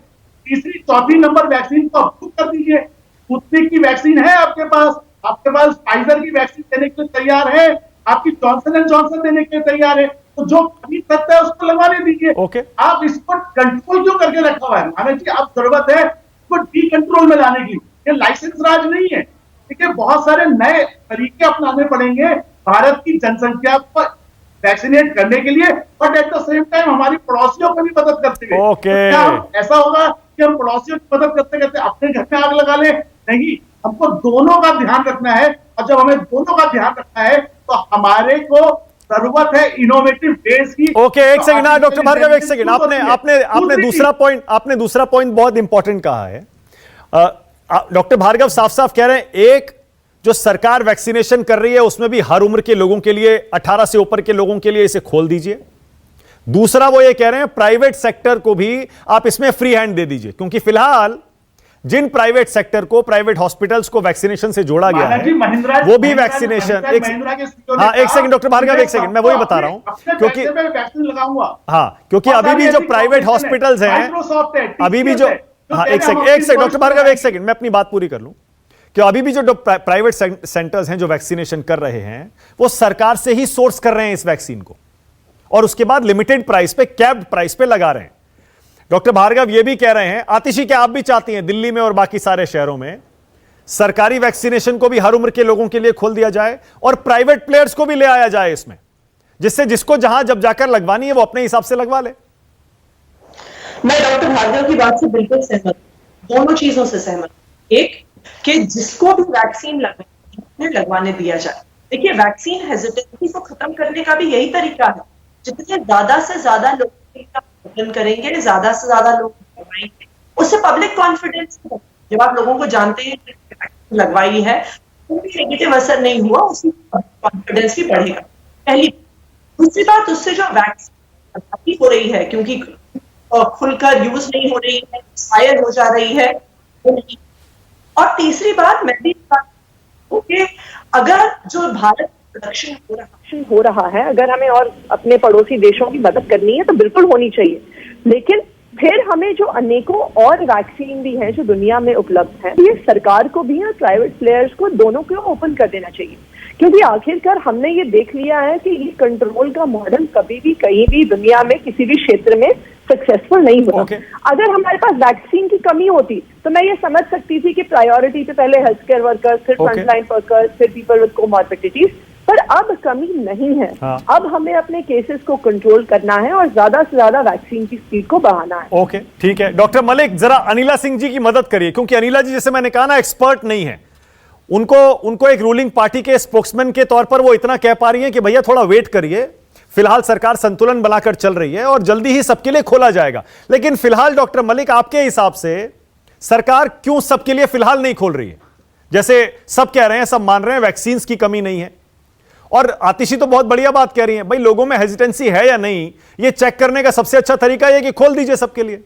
तीसरी चौथी नंबर वैक्सीन को अप्रूव कर दीजिए। स्पुतनिक की वैक्सीन है आपके पास फाइजर की वैक्सीन देने के लिए तैयार है, आपकी जॉनसन एंड जॉनसन देने के लिए तैयार है, तो जो खरीद सकता है उसको लगवाने दीजिए। ओके। आप इसको कंट्रोल क्यों करके रखा हुआ है? मानक जी, अब जरूरत है इसको डी कंट्रोल में लाने की। ये लाइसेंस राज नहीं है। ठीक है, बहुत सारे नए तरीके अपनाने पड़ेंगे भारत की जनसंख्या को वैक्सीनेट करने के लिए, but at the same time हमारी पड़ोसियों को भी मदद करते हुए। ओके। तो क्या ऐसा होगा कि हम पड़ोसियों की मदद करते करते अपने घर में आग लगा ले? नहीं, हमको दोनों का ध्यान रखना है, और जब हमें दोनों का ध्यान रखना है तो हमारे को जरूरत है इनोवेटिव वेज की। ओके, एक सेकंड डॉक्टर भार्गव, एक सेकंड। आपने दूसरा पॉइंट बहुत इंपॉर्टेंट कहा है। डॉक्टर भार्गव साफ साफ कह रहे हैं, एक जो सरकार वैक्सीनेशन कर रही है उसमें भी हर उम्र के लोगों के लिए, 18 से ऊपर के लोगों के लिए इसे खोल दीजिए। दूसरा वो ये कह रहे हैं प्राइवेट सेक्टर को भी आप इसमें फ्री हैंड दे दीजिए, क्योंकि फिलहाल जिन प्राइवेट सेक्टर को, प्राइवेट हॉस्पिटल्स को वैक्सीनेशन से जोड़ा गया है वो भी वैक्सीनेशन। हाँ, एक सेकंड डॉक्टर भार्गव, एक सेकंड, मैं वही बता रहा हूं, क्योंकि वैक्सीन लगाऊंगा। हाँ, क्योंकि अभी भी जो प्राइवेट हॉस्पिटल्स हैं, अभी भी जो, हाँ एक सेकंड डॉक्टर भार्गव, एक सेकंड, मैं अपनी बात पूरी कर लूं, कि अभी भी जो प्राइवेट सेंटर्स हैं जो वैक्सीनेशन कर रहे हैं वो सरकार से ही सोर्स कर रहे हैं इस वैक्सीन को, और उसके बाद लिमिटेड प्राइस पे, कैप्ड प्राइस पे लगा रहे हैं। डॉक्टर भार्गव ये भी कह रहे हैं, आतिशी, क्या आप भी चाहती हैं दिल्ली में और बाकी सारे शहरों में सरकारी वैक्सीनेशन को भी हर उम्र के लोगों के लिए खोल दिया जाए और प्राइवेट प्लेयर्स को भी ले आया जाए इसमें, जिससे जिसको जहां जब जाकर लगवानी है वो अपने हिसाब से लगवा ले? मैं डॉक्टर भार्गव की बात से बिल्कुल सहमत, दोनों चीजों से सहमत। एक, कि जिसको भी वैक्सीन लगवाने दिया जाए। देखिए, वैक्सीन हेजिटेंसी को खत्म करने का भी यही तरीका है, जितने ज्यादा से ज्यादा लोग करेंगे, ज्यादा से ज्यादा लोग लगवाएंगे, उससे पब्लिक कॉन्फिडेंस, जब आप लोगों को जानते हैं कि लगवाई है, कोई नेगेटिव असर नहीं हुआ, उसकी कॉन्फिडेंस भी बढ़ेगा। पहली। दूसरी बात, उससे जो वैक्सीन हो रही है, क्योंकि खुलकर यूज नहीं हो रही है, एक्सपायर हो जा रही है। और तीसरी बात, मैं भी कि अगर जो भारत प्रोडक्शन हो रहा है, अगर हमें और अपने पड़ोसी देशों की मदद करनी है तो बिल्कुल होनी चाहिए, लेकिन फिर हमें जो अनेकों और वैक्सीन भी हैं जो दुनिया में उपलब्ध हैं, ये सरकार को भी और प्राइवेट प्लेयर्स को, दोनों को ओपन कर देना चाहिए, क्योंकि आखिरकार हमने ये देख लिया है कि ये कंट्रोल का मॉडल कभी भी कहीं भी दुनिया में किसी भी क्षेत्र में सक्सेसफुल नहीं होता। अगर हमारे पास वैक्सीन की कमी होती तो मैं ये समझ सकती थी कि प्रायोरिटी पे पहले हेल्थ केयर वर्कर्स, फिर फ्रंटलाइन वर्कर्स, फिर पीपल विद कोमॉर्बिडिटीज, पर अब कमी नहीं है। हाँ। अब हमें अपने केसेस को कंट्रोल करना है और ज्यादा से ज्यादा वैक्सीन की स्पीड को बढ़ाना है। ओके, ठीक है। डॉक्टर मलिक, जरा अनिला सिंह जी की मदद करिए, क्योंकि अनिला जी, जैसे मैंने कहा ना, एक्सपर्ट नहीं है। उनको एक रूलिंग पार्टी के स्पोक्समैन के तौर पर वो इतना कह पा रही है कि भैया थोड़ा वेट करिए, फिलहाल सरकार संतुलन बनाकर चल रही है और जल्दी ही सबके लिए खोला जाएगा। लेकिन फिलहाल डॉक्टर मलिक, आपके हिसाब से सरकार क्यों सबके लिए फिलहाल नहीं खोल रही है? जैसे सब कह रहे हैं, सब मान रहे हैं वैक्सीन की कमी नहीं है, और आतिशी तो बहुत बढ़िया बात कह रही है, भाई लोगों में हेजिटेंसी है या नहीं, ये चेक करने का सबसे अच्छा तरीका यह कि खोल दीजिए सबके लिए।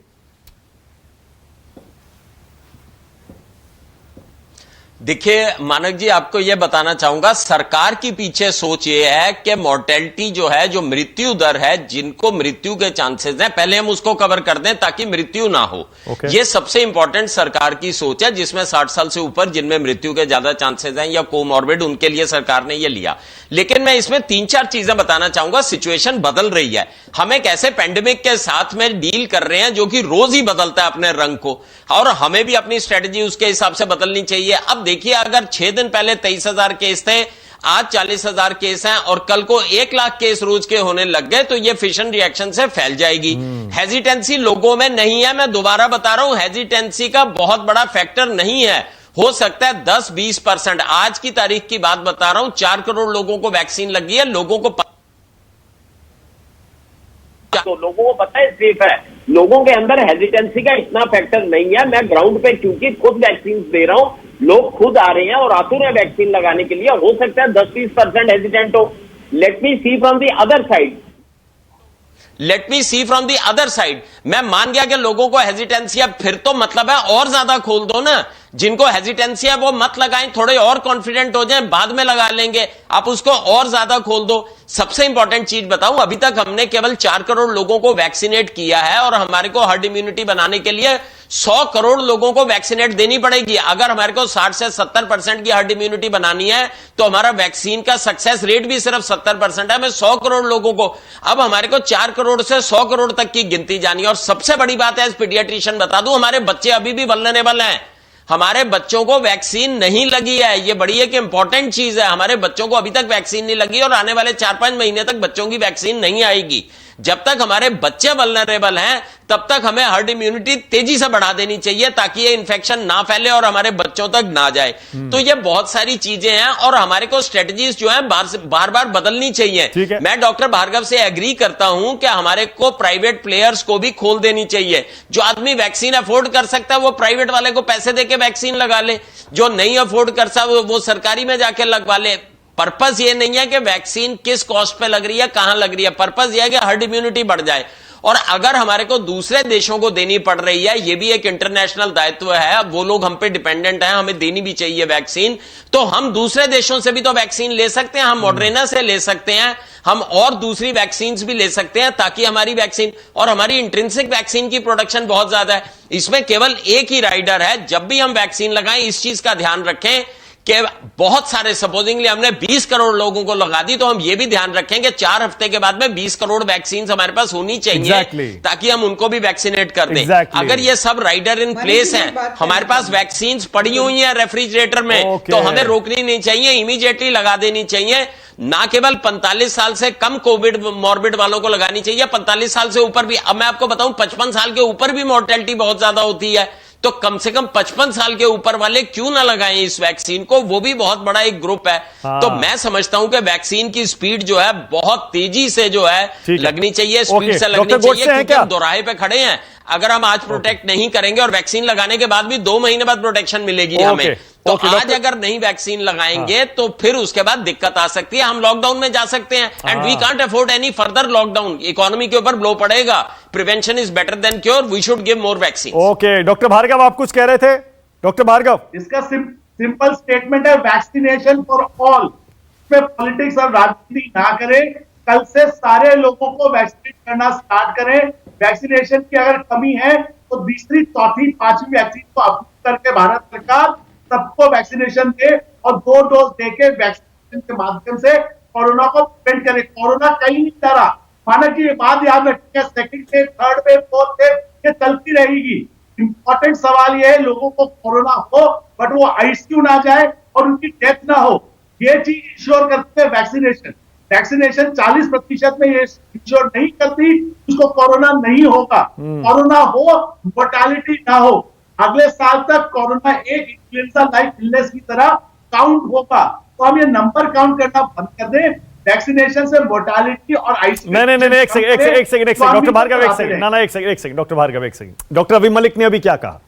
देखिए मानक जी, आपको यह बताना चाहूंगा, सरकार की पीछे सोच ये है कि मोर्टेलिटी जो है, जो मृत्यु दर है, जिनको मृत्यु के चांसेस हैं, पहले हम उसको कवर कर दें ताकि मृत्यु ना हो। ये सबसे इंपॉर्टेंट सरकार की सोच है, जिसमें 60 साल से ऊपर जिनमें मृत्यु के ज्यादा चांसेस हैं या कोमॉर्बिड, उनके लिए सरकार ने यह लिया। लेकिन मैं इसमें 3-4 चीजें बताना चाहूंगा। सिचुएशन बदल रही है, हम एक ऐसे पेंडेमिक के साथ में डील कर रहे हैं जो कि रोज ही बदलता है अपने रंग को, और हमें भी अपनी स्ट्रेटेजी उसके हिसाब से बदलनी चाहिए। अब देखिए, अगर 6 दिन पहले 23,000 केस थे, आज 40,000 केस हैं और कल को 1 लाख केस रोज के होने लग गए, तो ये फिशन रिएक्शन से फैल जाएगी। हेजिटेंसी लोगों में नहीं है, मैं दोबारा बता रहा हूं, हेजिटेंसी का बहुत बड़ा फैक्टर नहीं है, हो सकता है 10-20%। आज की तारीख की बात बता रहा हूं, 4 करोड़ लोगों को वैक्सीन लगी है, लोगों को तो लोगों को पता है सेफ है, लोगों के अंदर हेजिटेंसी का इतना फैक्टर नहीं है। मैं ग्राउंड पे क्योंकि खुद वैक्सीन दे रहा हूं, लोग खुद आ रहे हैं और आतुर है वैक्सीन लगाने के लिए। हो सकता है 10-20% हेजिटेंट हो। Let me see from the other side. Let me see from the other side. मैं मान गया कि लोगों को हेजिटेंसी है, फिर तो मतलब है और ज्यादा खोल दो ना। जिनको हेजिटेंसी है वो मत लगाएं, थोड़े और कॉन्फिडेंट हो जाएं, बाद में लगा लेंगे। आप उसको और ज्यादा खोल दो। सबसे इंपॉर्टेंट चीज बताऊं, अभी तक हमने केवल 4 करोड़ लोगों को वैक्सीनेट किया है और हमारे को हर्ड इम्यूनिटी बनाने के लिए 100 करोड़ लोगों को वैक्सीनेट देनी पड़ेगी। अगर हमारे को 60 से 70% की हर्ड इम्यूनिटी बनानी है तो हमारा वैक्सीन का सक्सेस रेट भी सिर्फ 70% है। हमें 100 करोड़ लोगों को, अब हमारे को 4 करोड़ से 100 करोड़ तक की गिनती जानी है। और सबसे बड़ी बात है, एज पीडियाट्रिशियन बता दूं, हमारे बच्चे अभी भी वल्नरेबल हैं। हमारे बच्चों को वैक्सीन नहीं लगी है। यह बड़ी एक इंपॉर्टेंट चीज है। हमारे बच्चों को अभी तक वैक्सीन नहीं लगी और आने वाले 4-5 महीने तक बच्चों की वैक्सीन नहीं आएगी। जब तक हमारे बच्चे वल्नरेबल हैं तब तक हमें हर्ड इम्यूनिटी तेजी से बढ़ा देनी चाहिए ताकि ये इन्फेक्शन ना फैले और हमारे बच्चों तक ना जाए। तो ये बहुत सारी चीजें हैं और हमारे को स्ट्रेटजीज जो है बार बार बदलनी चाहिए। मैं डॉक्टर भार्गव से एग्री करता हूं कि हमारे को प्राइवेट प्लेयर्स को भी खोल देनी चाहिए। जो आदमी वैक्सीन अफोर्ड कर सकता है वो प्राइवेट वाले को पैसे देके वैक्सीन लगा ले, जो नहीं अफोर्ड कर सकता वो सरकारी में जाके लगवा ले। पर्पस ये नहीं है कि वैक्सीन किस कॉस्ट पे लग रही है, कहां लग रही है। पर्पस यह है कि हर्ड इम्यूनिटी बढ़ जाए। और अगर हमारे को दूसरे देशों को देनी पड़ रही है, यह भी एक इंटरनेशनल दायित्व है, अब वो लोग हम पे डिपेंडेंट हैं, हमें देनी भी चाहिए वैक्सीन, तो हम दूसरे देशों से भी तो वैक्सीन ले सकते हैं। हम मॉडर्ना से ले सकते हैं, हम और दूसरी वैक्सीन भी ले सकते हैं ताकि हमारी वैक्सीन और हमारी इंट्रिंसिक वैक्सीन की प्रोडक्शन बहुत ज्यादा है। इसमें केवल एक ही राइडर है। जब भी हम वैक्सीन लगाएं इस चीज का ध्यान रखें कि बहुत सारे, सपोजिंगली हमने 20 करोड़ लोगों को लगा दी, तो हम ये भी ध्यान रखें कि 4 हफ्ते के बाद में 20 करोड़ वैक्सीन हमारे पास होनी चाहिए ताकि हम उनको भी वैक्सीनेट कर दें। अगर ये सब राइडर इन प्लेस हैं, हमारे पास वैक्सीन पड़ी हुई हैं रेफ्रिजरेटर में, तो हमें रोकनी नहीं चाहिए, इमीडिएटली लगा देनी चाहिए। ना केवल 45 साल से कम कोविड मॉर्बिड वालों को लगानी चाहिए, 45 साल से ऊपर भी। अब मैं आपको बताऊं, 55 साल के ऊपर भी मोर्टेलिटी बहुत ज्यादा होती है, तो कम से कम 55 साल के ऊपर वाले क्यों ना लगाएं इस वैक्सीन को, वो भी बहुत बड़ा एक ग्रुप है। तो मैं समझता हूं कि वैक्सीन की स्पीड जो है बहुत तेजी से जो है लगनी चाहिए, स्पीड से लगनी चाहिए, क्योंकि हम दोराहे पे खड़े हैं। अगर हम आज प्रोटेक्ट नहीं करेंगे और वैक्सीन लगाने के बाद भी 2 महीने बाद प्रोटेक्शन मिलेगी हमें, तो आज अगर नहीं वैक्सीन लगाएंगे तो फिर उसके बाद दिक्कत आ सकती है। हम लॉकडाउन में जा सकते हैं and we can't afford any further lockdown. Economy के ऊपर ब्लो पड़ेगा। Prevention is better than cure, we should give more vaccine. Okay, doctor Bhargava आप कुछ कह रहे थे? डॉक्टर भार्गव, इसका सिंपल स्टेटमेंट है, वैक्सीनेशन फॉर ऑल। इसमें पॉलिटिक्स और राजनीति ना करें। कल से सारे लोगों को वैक्सीनेट करना स्टार्ट करें। वैक्सीनेशन की अगर कमी है तो तीसरी, चौथी, 5वीं वैक्सीन को अप्रूव करके भारत सरकार सबको वैक्सीनेशन दे और 2 डोज देके वैक्सीनेशन के माध्यम से कोरोना को प्रिवेंट करे। कोरोना कहीं नहीं जा रहा। मानक की ये बात याद रखिए, second wave, third wave, fourth wave ये चलती रहेगी। इंपॉर्टेंट सवाल ये है, लोगों को कोरोना हो बट वो आईसीयू ना जाए और उनकी डेथ ना हो। ये चीज इंश्योर करते हैं वैक्सीनेशन। वैक्सीनेशन 40% में ये इंश्योर नहीं करती, उसको कोरोना नहीं होगा। कोरोना हो, मोर्टालिटी ना हो। अगले साल तक कोरोना एक इन्फ्लुएंजा लाइक इलनेस की तरह काउंट होगा। तो हम ये नंबर काउंट करना बंद कर दें। वैक्सीनेशन से मोर्टालिटी और आईसीयू नहीं, एक सेकंड डॉक्टर भार्गव, एक सेकंड डॉक्टर भार्गव, एक सेकंड। डॉक्टर अभी मलिक ने अभी क्या कहा,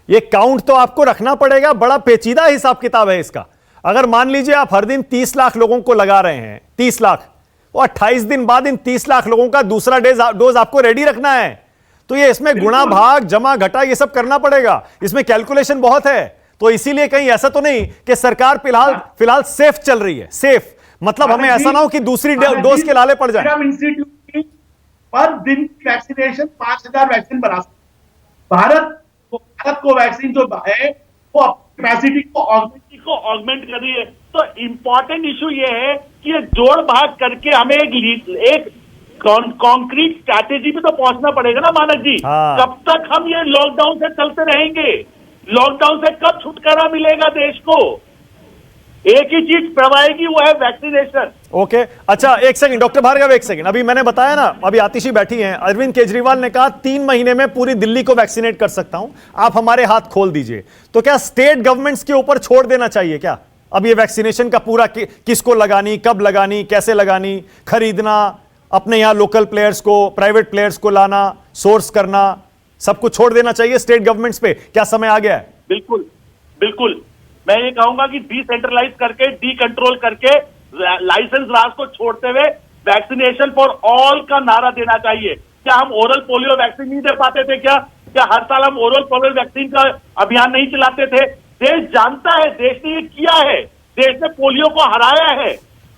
ये काउंट तो आपको रखना पड़ेगा। बड़ा पेचीदा हिसाब किताब है इसका। अगर मान लीजिए आप हर दिन 30 लाख लोगों को लगा रहे हैं, 30 लाख, और 28 दिन बाद इन 30 लाख लोगों का दूसरा डोज आपको रेडी रखना है, तो ये इसमें गुणा भाग जमा घटा ये सब करना पड़ेगा। इसमें कैलकुलेशन बहुत है। तो इसीलिए कहीं ऐसा तो नहीं कि सरकार फिलहाल सेफ चल रही है। सेफ मतलब हमें ऐसा ना हो कि दूसरी डोज के लाले पड़ जाए। पर दिन की वैक्सीनेशन 5000 वैक्सीन बना सकते। भारत को वैक्सीन जो है वो कैपेसिटी को ऑगमेंट कर रही है। तो इंपॉर्टेंट इशू ये है कि ये जोड़ भाग करके हमें एक कॉन्क्रीट स्ट्रैटेजी पे तो पहुंचना पड़ेगा ना मानक जी। कब तक हम ये लॉकडाउन से चलते रहेंगे? लॉकडाउन से कब छुटकारा मिलेगा देश को? एक ही चीज प्रवाएगी, वो है वैक्सीनेशन। ओके, अच्छा एक सेकंड डॉक्टर भार्गव, एक सेकंड। अभी मैंने बताया ना, अभी आतिशी बैठी हैं, अरविंद केजरीवाल ने कहा 3 महीने में पूरी दिल्ली को वैक्सीनेट कर सकता हूं, आप हमारे हाथ खोल दीजिए। तो क्या स्टेट गवर्नमेंट्स के ऊपर छोड़ देना चाहिए क्या अब ये वैक्सीनेशन का पूरा किसको लगानी, कब लगानी, कैसे लगानी, खरीदना, अपने यहां लोकल प्लेयर्स को, प्राइवेट प्लेयर्स को लाना, सोर्स करना, सब कुछ छोड़ देना चाहिए स्टेट गवर्नमेंट्स पे? क्या समय आ गया है? बिल्कुल बिल्कुल, मैं ये कहूंगा कि डिसेंट्रलाइज करके, डी कंट्रोल करके, लाइसेंस राज को छोड़ते हुए वैक्सीनेशन फॉर ऑल का नारा देना चाहिए। क्या हम ओरल पोलियो वैक्सीन नहीं दे पाते थे? क्या हर साल हम ओरल पोलियो वैक्सीन का अभियान नहीं चलाते थे? देश जानता है, देश ने ये किया है, देश ने पोलियो को हराया है,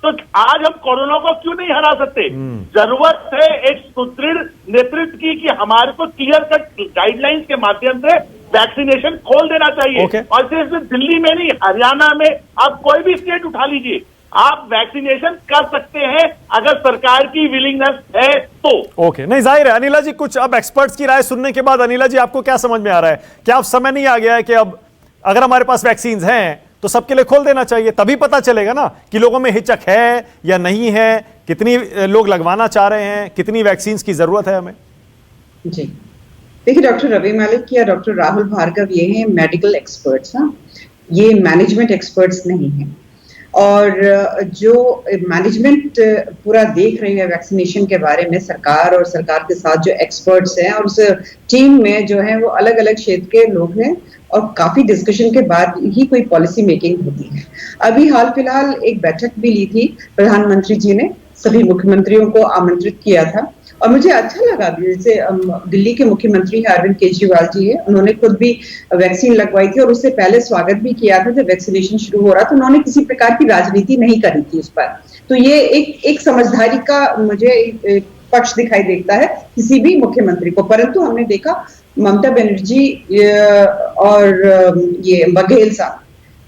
तो आज हम कोरोना को क्यों नहीं हरा सकते? जरूरत है एक सुदृढ़ नेतृत्व की कि हमारे को क्लियर कट गाइडलाइंस के माध्यम से वैक्सीनेशन खोल देना चाहिए। और सिर्फ दिल्ली में नहीं, हरियाणा में, आप कोई भी स्टेट उठा लीजिए, आप वैक्सीनेशन कर सकते हैं अगर सरकार की विलिंगनेस है तो। ओके, नहीं जाहिर है। अनिला जी, कुछ अब एक्सपर्ट्स की राय सुनने के बाद अनिला जी आपको क्या समझ में आ रहा है? क्या अब समय नहीं आ गया है कि अब अगर हमारे पास वैक्सीन हैं तो सबके लिए खोल देना चाहिए, तभी पता चलेगा ना कि लोगों में हिचक है या नहीं है, कितनी लोग लगवाना चाह रहे हैं, कितनी वैक्सीन की जरूरत है हमें? जी देखिए, डॉक्टर रवि मलिक या डॉक्टर राहुल भार्गव ये हैं मेडिकल एक्सपर्ट्स, हाँ, ये मैनेजमेंट एक्सपर्ट्स नहीं हैं। और जो मैनेजमेंट पूरा देख रही है वैक्सीनेशन के बारे में, सरकार और सरकार के साथ जो एक्सपर्ट्स हैं और उस टीम में जो है वो अलग अलग क्षेत्र के लोग हैं, और काफी डिस्कशन के बाद ही कोई पॉलिसी मेकिंग होती है। अभी हाल फिलहाल एक बैठक भी ली थी प्रधानमंत्री जी ने, सभी मुख्यमंत्रियों को आमंत्रित किया था, और मुझे अच्छा लगा। जैसे दिल्ली के मुख्यमंत्री अरविंद केजरीवाल जी है, उन्होंने खुद भी वैक्सीन लगवाई थी और उससे पहले स्वागत भी किया था जब वैक्सीनेशन शुरू हो रहा था। उन्होंने किसी प्रकार की राजनीति नहीं करी थी उस पर। तो ये एक समझदारी का मुझे पक्ष दिखाई देता है किसी भी मुख्यमंत्री को। परंतु हमने देखा ममता बनर्जी और ये बघेल साहब,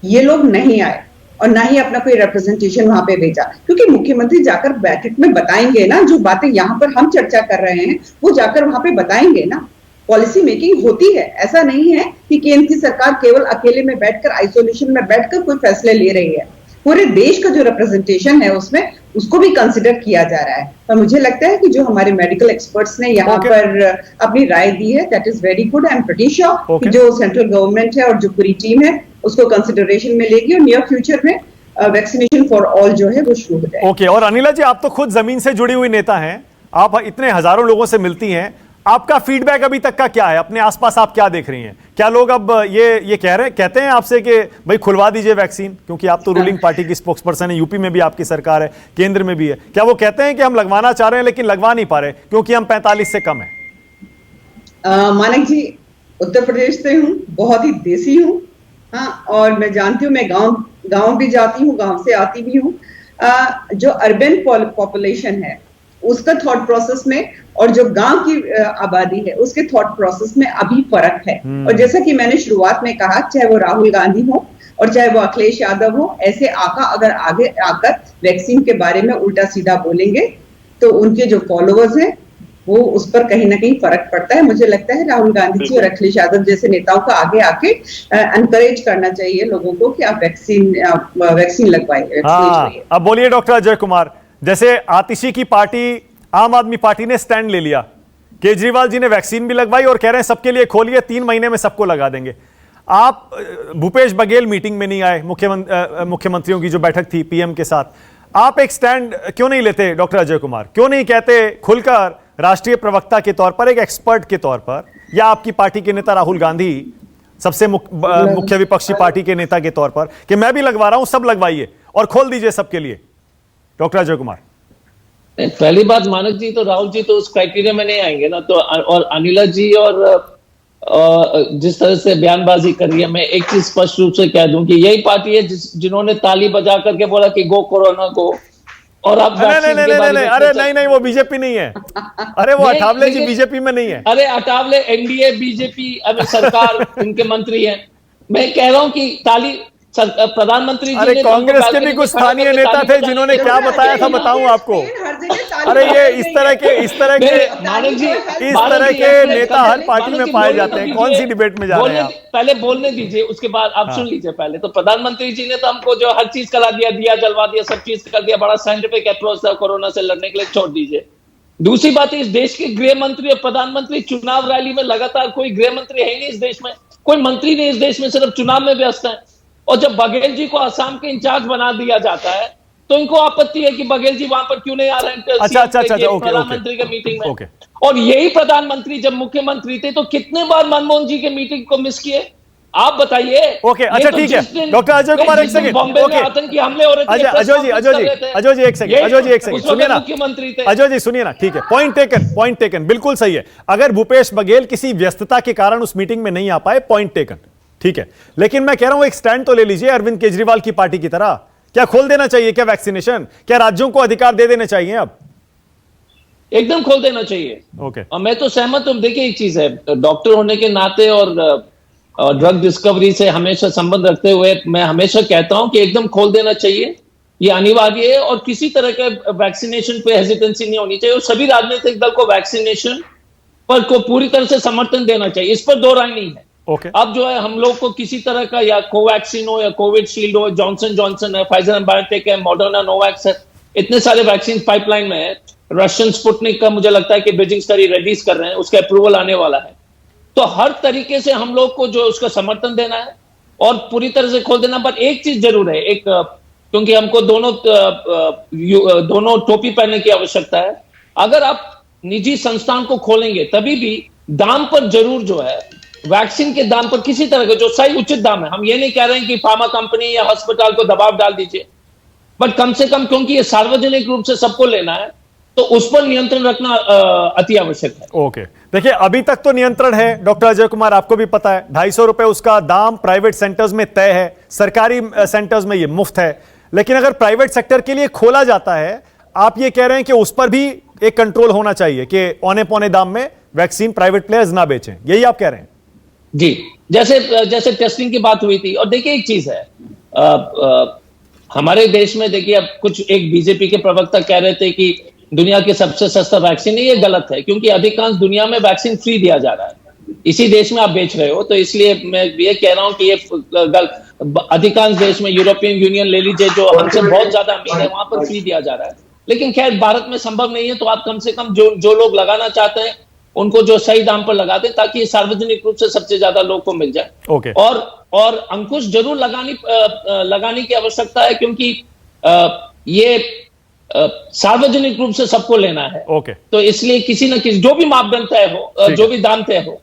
ये लोग नहीं आए और ना ही अपना कोई रिप्रेजेंटेशन वहां पे भेजा, क्योंकि मुख्यमंत्री जाकर बैठक में बताएंगे ना, जो बातें यहाँ पर हम चर्चा कर रहे हैं वो जाकर वहां पे बताएंगे ना। पॉलिसी मेकिंग होती है, ऐसा नहीं है कि केंद्र की सरकार केवल अकेले में बैठकर, आइसोलेशन में बैठकर कोई फैसले ले रही है। पूरे देश का जो रिप्रेजेंटेशन है उसमें उसको भी कंसिडर किया जा रहा है। और मुझे लगता है कि जो हमारे मेडिकल एक्सपर्ट्स ने यहाँ पर अपनी राय दी है, that is very good. I am pretty sure कि जो सेंट्रल गवर्नमेंट है और जो पूरी टीम है उसको कंसिडरेशन में लेगी और नियर फ्यूचर में वैक्सीनेशन फॉर ऑल जो है वो शुरू हो जाए। ओके, और अनिला जी, आप तो खुद जमीन से जुड़ी हुई नेता हैं, आप इतने हजारों लोगों से मिलती हैं, आपका फीडबैक अभी तक का क्या है? अपने आसपास आप क्या देख रही हैं? क्या लोग अब ये कहते हैं आपसे कि भाई खुलवा दीजिए वैक्सीन, क्योंकि आप तो रूलिंग पार्टी की स्पोक्स पर्सन है, यूपी में भी आपकी सरकार है, केंद्र में भी है, क्या वो कहते हैं कि हम लगवाना चाह रहे हैं लेकिन लगवा नहीं पा रहे क्योंकि हम 45 से कम है? मानिक जी, उत्तर प्रदेश से हूँ, बहुत ही देसी हूँ, हाँ, और मैं जानती हूँ, मैं गांव भी जाती हूँ, गांव से आती भी हूँ। जो अर्बन पॉपुलेशन है उसका थॉट प्रोसेस में और जो गांव की आबादी है उसके थॉट प्रोसेस में अभी फर्क है। और जैसा कि मैंने शुरुआत में कहा, चाहे वो राहुल गांधी हो और चाहे वो अखिलेश यादव हो, ऐसे अगर आगे आकर वैक्सीन के बारे में उल्टा सीधा बोलेंगे तो उनके जो फॉलोअर्स हैं वो उस पर कहीं ना कहीं फर्क पड़ता है। मुझे लगता है राहुल गांधी जी और अखिलेश यादव जैसे नेताओं को आगे आके एनकरेज करना चाहिए लोगों को कि आप वैक्सीन लगवाइए। अब बोलिए डॉक्टर अजय कुमार, जैसे आतिशी की पार्टी आम आदमी पार्टी ने स्टैंड ले लिया, केजरीवाल जी ने वैक्सीन भी लगवाई और कह रहे हैं सबके लिए खोलिए, 3 महीने में सबको लगा देंगे। आप भूपेश बघेल मीटिंग में नहीं आए, मुख्यमंत्रियों की जो बैठक थी पीएम के साथ, आप एक स्टैंड क्यों नहीं लेते डॉक्टर अजय कुमार? क्यों नहीं कहते खुलकर राष्ट्रीय प्रवक्ता के तौर पर, एक एक्सपर्ट के तौर पर, या आपकी पार्टी के नेता राहुल गांधी सबसे मुख्य विपक्षी पार्टी के नेता के तौर पर, कि मैं भी लगवा रहा हूं, सब लगवाइए और खोल दीजिए सबके लिए? डॉक्टर अजय कुमार, पहली बात, मानक जी तो राहुल जी तो उस क्राइटेरिया में नहीं आएंगे ना। तो और अनिला जी और जिस तरह से बयानबाजी करी है, मैं एक चीज स्पष्ट रूप से कह दूं कि यही पार्टी है जिन्होंने ताली बजा करके बोला कि गो कोरोना गो, और आप नहीं, अरे नहीं, वो बीजेपी नहीं है। अरे वो अठावले जी बीजेपी में नहीं है। अरे अठावले एनडीए बीजेपी सरकार उनके मंत्री हैं। मैं कह रहा हूं कि ताली प्रधानमंत्री जी ने, कांग्रेस के भी कुछ स्थानीय नेता थे जिन्होंने क्या बताया था, बताऊं आपको? अरे ये इस तरह के नेता हर पार्टी में पाए जाते हैं। कौन सी डिबेट में जा रहे हैं आप? पहले बोलने दीजिए, उसके बाद आप सुन लीजिए। पहले तो प्रधानमंत्री जी ने तो हमको जो हर चीज करा दिया, जलवा दिया, सब चीज कर दिया, बड़ा साइंटिफिक अप्रोच था कोरोना से लड़ने के लिए, छोड़ दीजिए। दूसरी बात, इस देश के गृह मंत्री और प्रधानमंत्री चुनाव रैली में लगातार, कोई गृह मंत्री है नहीं इस देश में, कोई मंत्री नहीं इस देश में, सिर्फ चुनाव में व्यस्त है। और जब बघेल जी को असम के इंचार्ज बना दिया जाता है तो इनको आपत्ति है कि बघेल जी वहां पर क्यों नहीं आ रहे हैं अच्छा, प्रधानमंत्री के मीटिंग में। और यही प्रधानमंत्री जब मुख्यमंत्री थे तो कितने बार मनमोहन जी के मीटिंग को मिस किए, आप बताइए। ओके, अच्छा ठीक है डॉक्टर अजय कुमार, एक सेकंड। बॉम्बे में आतंकी हमले हो रहे थे, अजय जी एक सेकंड सुनिए ना, मुख्यमंत्री थे अजय जी सुनिए ना, ठीक है, पॉइंट टेकन, बिल्कुल सही है। अगर भूपेश बघेल किसी व्यस्तता के कारण उस मीटिंग में नहीं आ पाए, पॉइंट टेकन, ठीक है, लेकिन मैं कह रहा हूं एक स्टैंड तो ले लीजिए अरविंद केजरीवाल की पार्टी की तरह। क्या खोल देना चाहिए क्या वैक्सीनेशन? क्या राज्यों को अधिकार दे देने चाहिए अब? एकदम खोल देना चाहिए। ओके, और मैं तो सहमत हूं। देखिए एक चीज है, डॉक्टर होने के नाते और ड्रग डिस्कवरी से हमेशा संबंध रखते हुए मैं हमेशा कहता हूं कि एकदम खोल देना चाहिए, ये अनिवार्य है। और किसी तरह के वैक्सीनेशन पे हेजिटेंसी नहीं होनी चाहिए, और सभी राजनीतिक दल को वैक्सीनेशन पर को पूरी तरह से समर्थन देना चाहिए, इस पर दो राय नहीं है। अब जो है हम लोग को किसी तरह का या कोवैक्सीन हो या कोविशील्ड हो, जॉनसन है, फाइजर एंड बायोटेक है, मॉडर्ना, नोवैक्स है, इतने सारे वैक्सीन पाइपलाइन में है। रशियन स्पुतनिक का मुझे लगता है कि ब्रिजिंग स्टडी रेडीज कर रहे हैं, उसका अप्रूवल आने वाला है। तो हर तरीके से हम लोग को जो उसका समर्थन देना है और पूरी तरह से खोल देना। पर एक चीज जरूर है, एक क्योंकि हमको दोनों टोपी पहनने की आवश्यकता है। अगर आप निजी संस्थान को खोलेंगे तभी भी दाम पर जरूर जो है, वैक्सीन के दाम पर किसी तरह का जो सही उचित दाम है, हम ये नहीं कह रहे हैं कि फार्मा कंपनी या अस्पताल को दबाव डाल दीजिए, बट कम से कम क्योंकि ये सार्वजनिक रूप से सबको लेना है तो उस पर नियंत्रण रखना अति आवश्यक है। ओके, देखिए अभी तक तो नियंत्रण है डॉक्टर अजय कुमार, आपको भी पता है 250 रुपए उसका दाम प्राइवेट सेंटर्स में तय है, सरकारी सेंटर्स में ये मुफ्त है। लेकिन अगर प्राइवेट सेक्टर के लिए खोला जाता है, आप ये कह रहे हैं कि उस पर भी एक कंट्रोल होना चाहिए कि औने पौने दाम में वैक्सीन प्राइवेट प्लेयर्स ना बेचें, यही आप कह रहे हैं? जी, जैसे टेस्टिंग की बात हुई थी। और देखिए एक चीज है, हमारे देश में देखिए अब कुछ एक बीजेपी के प्रवक्ता कह रहे थे कि दुनिया के सबसे सस्ता वैक्सीन है, ये गलत है, क्योंकि अधिकांश दुनिया में वैक्सीन फ्री दिया जा रहा है, इसी देश में आप बेच रहे हो। तो इसलिए मैं ये कह रहा हूं कि ये अधिकांश देश में, यूरोपियन यूनियन ले लीजिए जो हमसे बहुत ज्यादा अमीर है, वहां पर फ्री दिया जा रहा है। लेकिन खैर भारत में संभव नहीं है, तो आप कम से कम जो लोग लगाना चाहते हैं उनको जो सही दाम पर लगा दें, ताकि ये सार्वजनिक रूप से सबसे ज्यादा लोग को मिल जाए। ओके। और अंकुश जरूर लगाने की आवश्यकता है, क्योंकि ये सार्वजनिक रूप से सबको लेना है। ओके। तो इसलिए किसी न किसी जो भी मापदंड तय हो, जो भी दाम तय हो,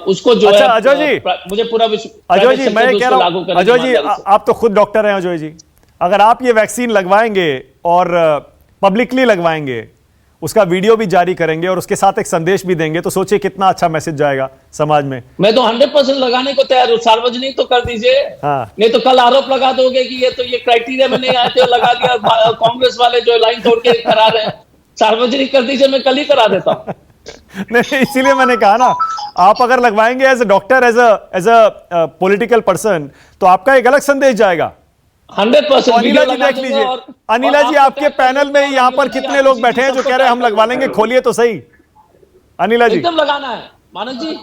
उसको जो अच्छा, है अजय जी, मुझे पूरा अजय जी मैं कह रहा हूं, अजय जी आप तो खुद डॉक्टर हैं अजय जी, अगर आप ये वैक्सीन लगवाएंगे और पब्लिकली लगवाएंगे, उसका वीडियो भी जारी करेंगे और उसके साथ एक संदेश भी देंगे, तो सोचिए कितना अच्छा मैसेज जाएगा समाज में। मैं तो 100% लगाने को तैयार हूं, सार्वजनिक तो कर दीजिए। हाँ। नहीं तो कल आरोप लगा दोगे कि ये क्राइटेरिया में नहीं आते, लगा दिया कांग्रेस वाले जो लाइन तोड़ के करा रहे हैं। सार्वजनिक कर दीजिए, मैं कल ही करा देता हूं। नहीं, इसीलिए मैंने कहा ना, आप अगर लगवाएंगे as a doctor, as a political person, तो आपका एक अलग संदेश जाएगा। 100%। अनिला जी देख लीजिए, अनिला जी आपके पैनल में यहाँ पर कितने लोग बैठे हैं जो कह रहे हैं हम लगवा लेंगे, खोलिए तो सही। अनिला जी एकदम लगाना है मानक जी।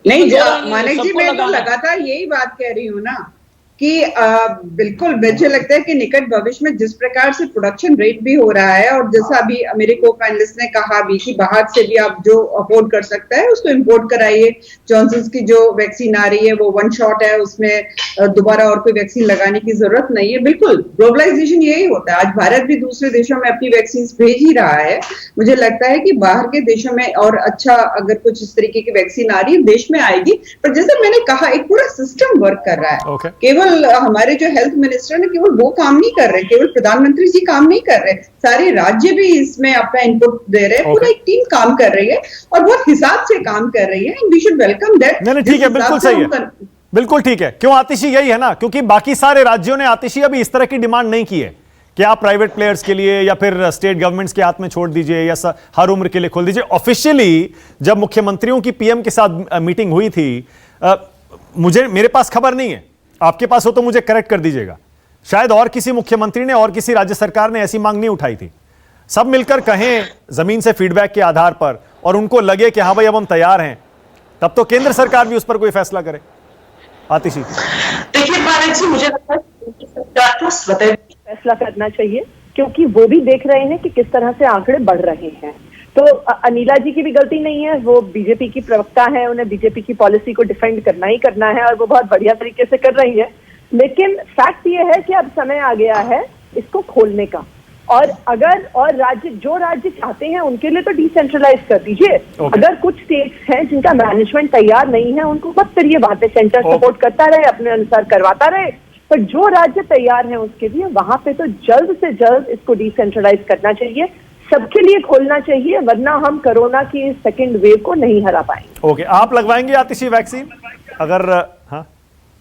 नहीं मानक जी, मैं तो लगातार यही बात कह रही हूँ ना कि बिल्कुल मुझे लगता है कि निकट भविष्य में जिस प्रकार से प्रोडक्शन रेट भी हो रहा है, और जैसा अभी मेरे को पैनलिस्ट ने कहा भी कि बाहर से भी आप जो अफोर्ड कर सकता है उसको इंपोर्ट कराइए। जॉनसन की जो वैक्सीन आ रही है वो 1 शॉट है, उसमें दोबारा और कोई वैक्सीन लगाने की जरूरत नहीं है। बिल्कुल ग्लोबलाइजेशन यही होता है, आज भारत भी दूसरे देशों में अपनी वैक्सीन भेज ही रहा है। मुझे लगता है कि बाहर के देशों में और अच्छा अगर कुछ इस तरीके की वैक्सीन आ रही है देश में आएगी, पर जैसे मैंने कहा एक पूरा सिस्टम वर्क कर रहा है। केवल हमारे जो हेल्थ मिनिस्टर ने केवल वो काम नहीं कर रहे, केवल प्रधानमंत्री जी काम नहीं कर रहे, सारे राज्य भी इसमें अपना इनपुट दे रहे हैं। पूरा एक टीम काम कर रही है और बहुत हिसाब से काम कर रही है, and we should welcome that. नहीं ठीक है, बिल्कुल सही है, बिल्कुल ठीक है। क्यों आतिशी यही है ना, क्योंकि बाकी सारे राज्यों ने आतिशी अभी इस तरह की डिमांड नहीं की है कि आप प्राइवेट प्लेयर्स के लिए या फिर स्टेट गवर्नमेंट्स के हाथ में छोड़ दीजिए या हर उम्र के लिए खोल दीजिए। ऑफिशियली जब मुख्यमंत्रियों की पीएम के साथ मीटिंग हुई थी, मेरे पास खबर नहीं है, आपके पास हो तो मुझे करेक्ट कर दीजिएगा, शायद और किसी मुख्यमंत्री ने और किसी राज्य सरकार ने ऐसी मांग नहीं उठाई थी। सब मिलकर कहें जमीन से फीडबैक के आधार पर और उनको लगे कि हाँ भाई अब हम तैयार हैं, तब तो केंद्र सरकार भी उस पर कोई फैसला करे। आतिशी देखिए भारत जी, मुझे लगता है सरकार को स्वतः फैसला करना चाहिए, क्योंकि वो भी देख रहे हैं कि किस तरह से आंकड़े बढ़ रहे हैं। तो अनिला जी की भी गलती नहीं है, वो बीजेपी की प्रवक्ता है, उन्हें बीजेपी की पॉलिसी को डिफेंड करना ही करना है और वो बहुत बढ़िया तरीके से कर रही है। लेकिन फैक्ट ये है कि अब समय आ गया है इसको खोलने का। और अगर और राज्य जो राज्य चाहते हैं उनके लिए तो डिसेंट्रलाइज कर दीजिए। अगर कुछ स्टेट्स हैं जिनका मैनेजमेंट तैयार नहीं है उनको मत करिए, वहां पे सेंटर सपोर्ट करता रहे, अपने अनुसार करवाता रहे। पर जो राज्य तैयार है उसके लिए वहां पे तो जल्द से जल्द इसको डिसेंट्रलाइज करना चाहिए, सबके लिए खोलना चाहिए, वरना हम कोरोना की सेकेंड वेव को नहीं हरा पाएंगे। ओके, आप लगवाएंगे आतिशी वैक्सीन? अगर हाँ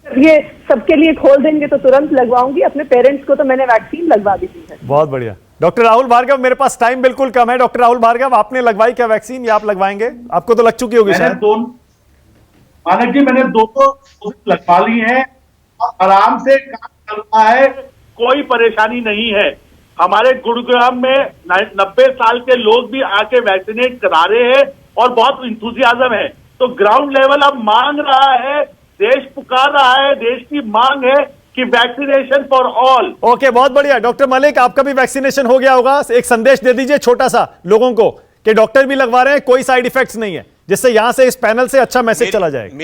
ये सबके लिए खोल देंगे तो तुरंत लगवाऊंगी। अपने पेरेंट्स को तो मैंने वैक्सीन लगवा दी थी। बहुत बढ़िया। डॉक्टर राहुल भार्गव, मेरे पास टाइम बिल्कुल कम है। डॉक्टर राहुल भार्गव, आपने लगवाई क्या वैक्सीन या आप लगवाएंगे? आपको तो लग चुकी होगी शायद। मानक जी, मैंने दोनों लगवा ली है, आराम से काम चल रहा है, कोई परेशानी नहीं है। हमारे गुरुग्राम में 90 साल के लोग भी आके वैक्सीनेट करा रहे हैं और बहुत इंथुजियाज्म है। तो ग्राउंड लेवल अब मांग रहा है, देश पुकार रहा है, देश की मांग है कि वैक्सीनेशन फॉर ऑल। ओके, बहुत बढ़िया। डॉक्टर मलिक, आपका भी वैक्सीनेशन हो गया होगा, एक संदेश दे दीजिए छोटा सा लोगों को कि डॉक्टर भी लगवा रहे हैं, कोई साइड इफेक्ट्स नहीं है, जिससे यहां से इस पैनल से अच्छा मैसेज चला जाएगा।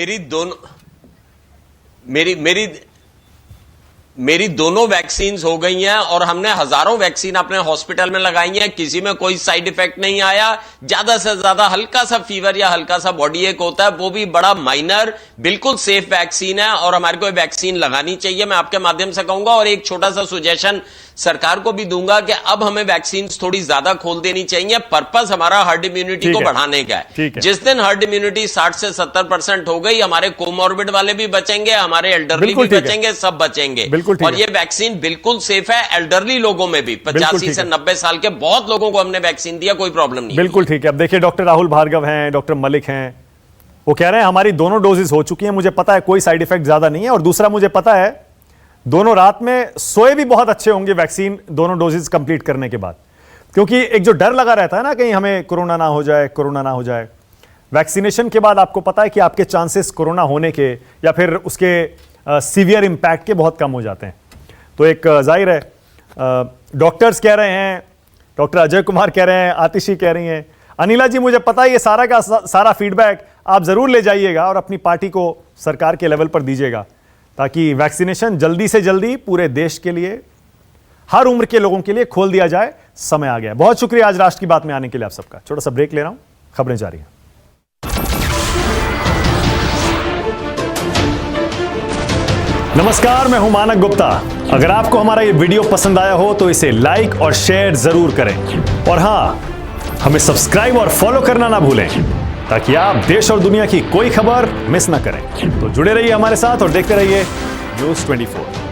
मेरी दोनों वैक्सीन हो गई हैं और हमने हजारों वैक्सीन अपने हॉस्पिटल में लगाई हैं, किसी में कोई साइड इफेक्ट नहीं आया। ज्यादा से ज्यादा हल्का सा फीवर या हल्का सा बॉडी एक होता है, वो भी बड़ा माइनर, बिल्कुल सेफ वैक्सीन है और हमारे को वैक्सीन लगानी चाहिए, मैं आपके माध्यम से कहूंगा। और एक छोटा सा सुजेशन सरकार को भी दूंगा कि अब हमें वैक्सीन थोड़ी ज्यादा खोल देनी चाहिए। पर्पस हमारा हर्ड इम्यूनिटी को बढ़ाने का है। जिस दिन हर्ड इम्यूनिटी 60 से 70% हो गई, हमारे कोमॉर्बिड वाले भी बचेंगे, हमारे एल्डरली भी बचेंगे, सब बचेंगे। और ये वैक्सीन बिल्कुल सेफ है एल्डरली लोगों में भी। 85 से 90 साल के बहुत लोगों को हमने वैक्सीन दिया, कोई प्रॉब्लम नहीं। बिल्कुल ठीक है। अब देखिए, डॉक्टर राहुल भार्गव हैं, डॉक्टर मलिक हैं, वो कह रहे हैं हमारी दोनों डोजेस हो चुकी हैं, मुझे पता है कोई साइड इफेक्ट ज्यादा नहीं है। और दूसरा, मुझे पता है दोनों रात में सोए भी बहुत अच्छे होंगे वैक्सीन दोनों डोजेस कंप्लीट करने के बाद, क्योंकि एक जो डर लगा रहता है ना, कहीं हमें कोरोना ना हो जाए, कोरोना ना हो जाए। वैक्सीनेशन के बाद आपको पता है कि आपके चांसेस कोरोना होने के या फिर उसके सीवियर इंपैक्ट के बहुत कम हो जाते हैं। तो एक जाहिर है, डॉक्टर्स कह रहे हैं, डॉक्टर अजय कुमार कह रहे हैं, आतिशी कह रही हैं, अनिला जी मुझे पता है ये सारा का सारा फीडबैक आप जरूर ले जाइएगा और अपनी पार्टी को सरकार के लेवल पर दीजिएगा, ताकि वैक्सीनेशन जल्दी से जल्दी पूरे देश के लिए, हर उम्र के लोगों के लिए खोल दिया जाए। समय आ गया। बहुत शुक्रिया आज राष्ट्र की बात में आने के लिए आप सबका। छोटा सा ब्रेक ले रहा हूं, खबरें जारी हैं। नमस्कार, मैं हूं मानक गुप्ता। अगर आपको हमारा ये वीडियो पसंद आया हो तो इसे लाइक और शेयर जरूर करें, और हां, हमें सब्सक्राइब और फॉलो करना ना भूलें, ताकि आप देश और दुनिया की कोई खबर मिस ना करें। तो जुड़े रहिए हमारे साथ और देखते रहिए न्यूज़ 24।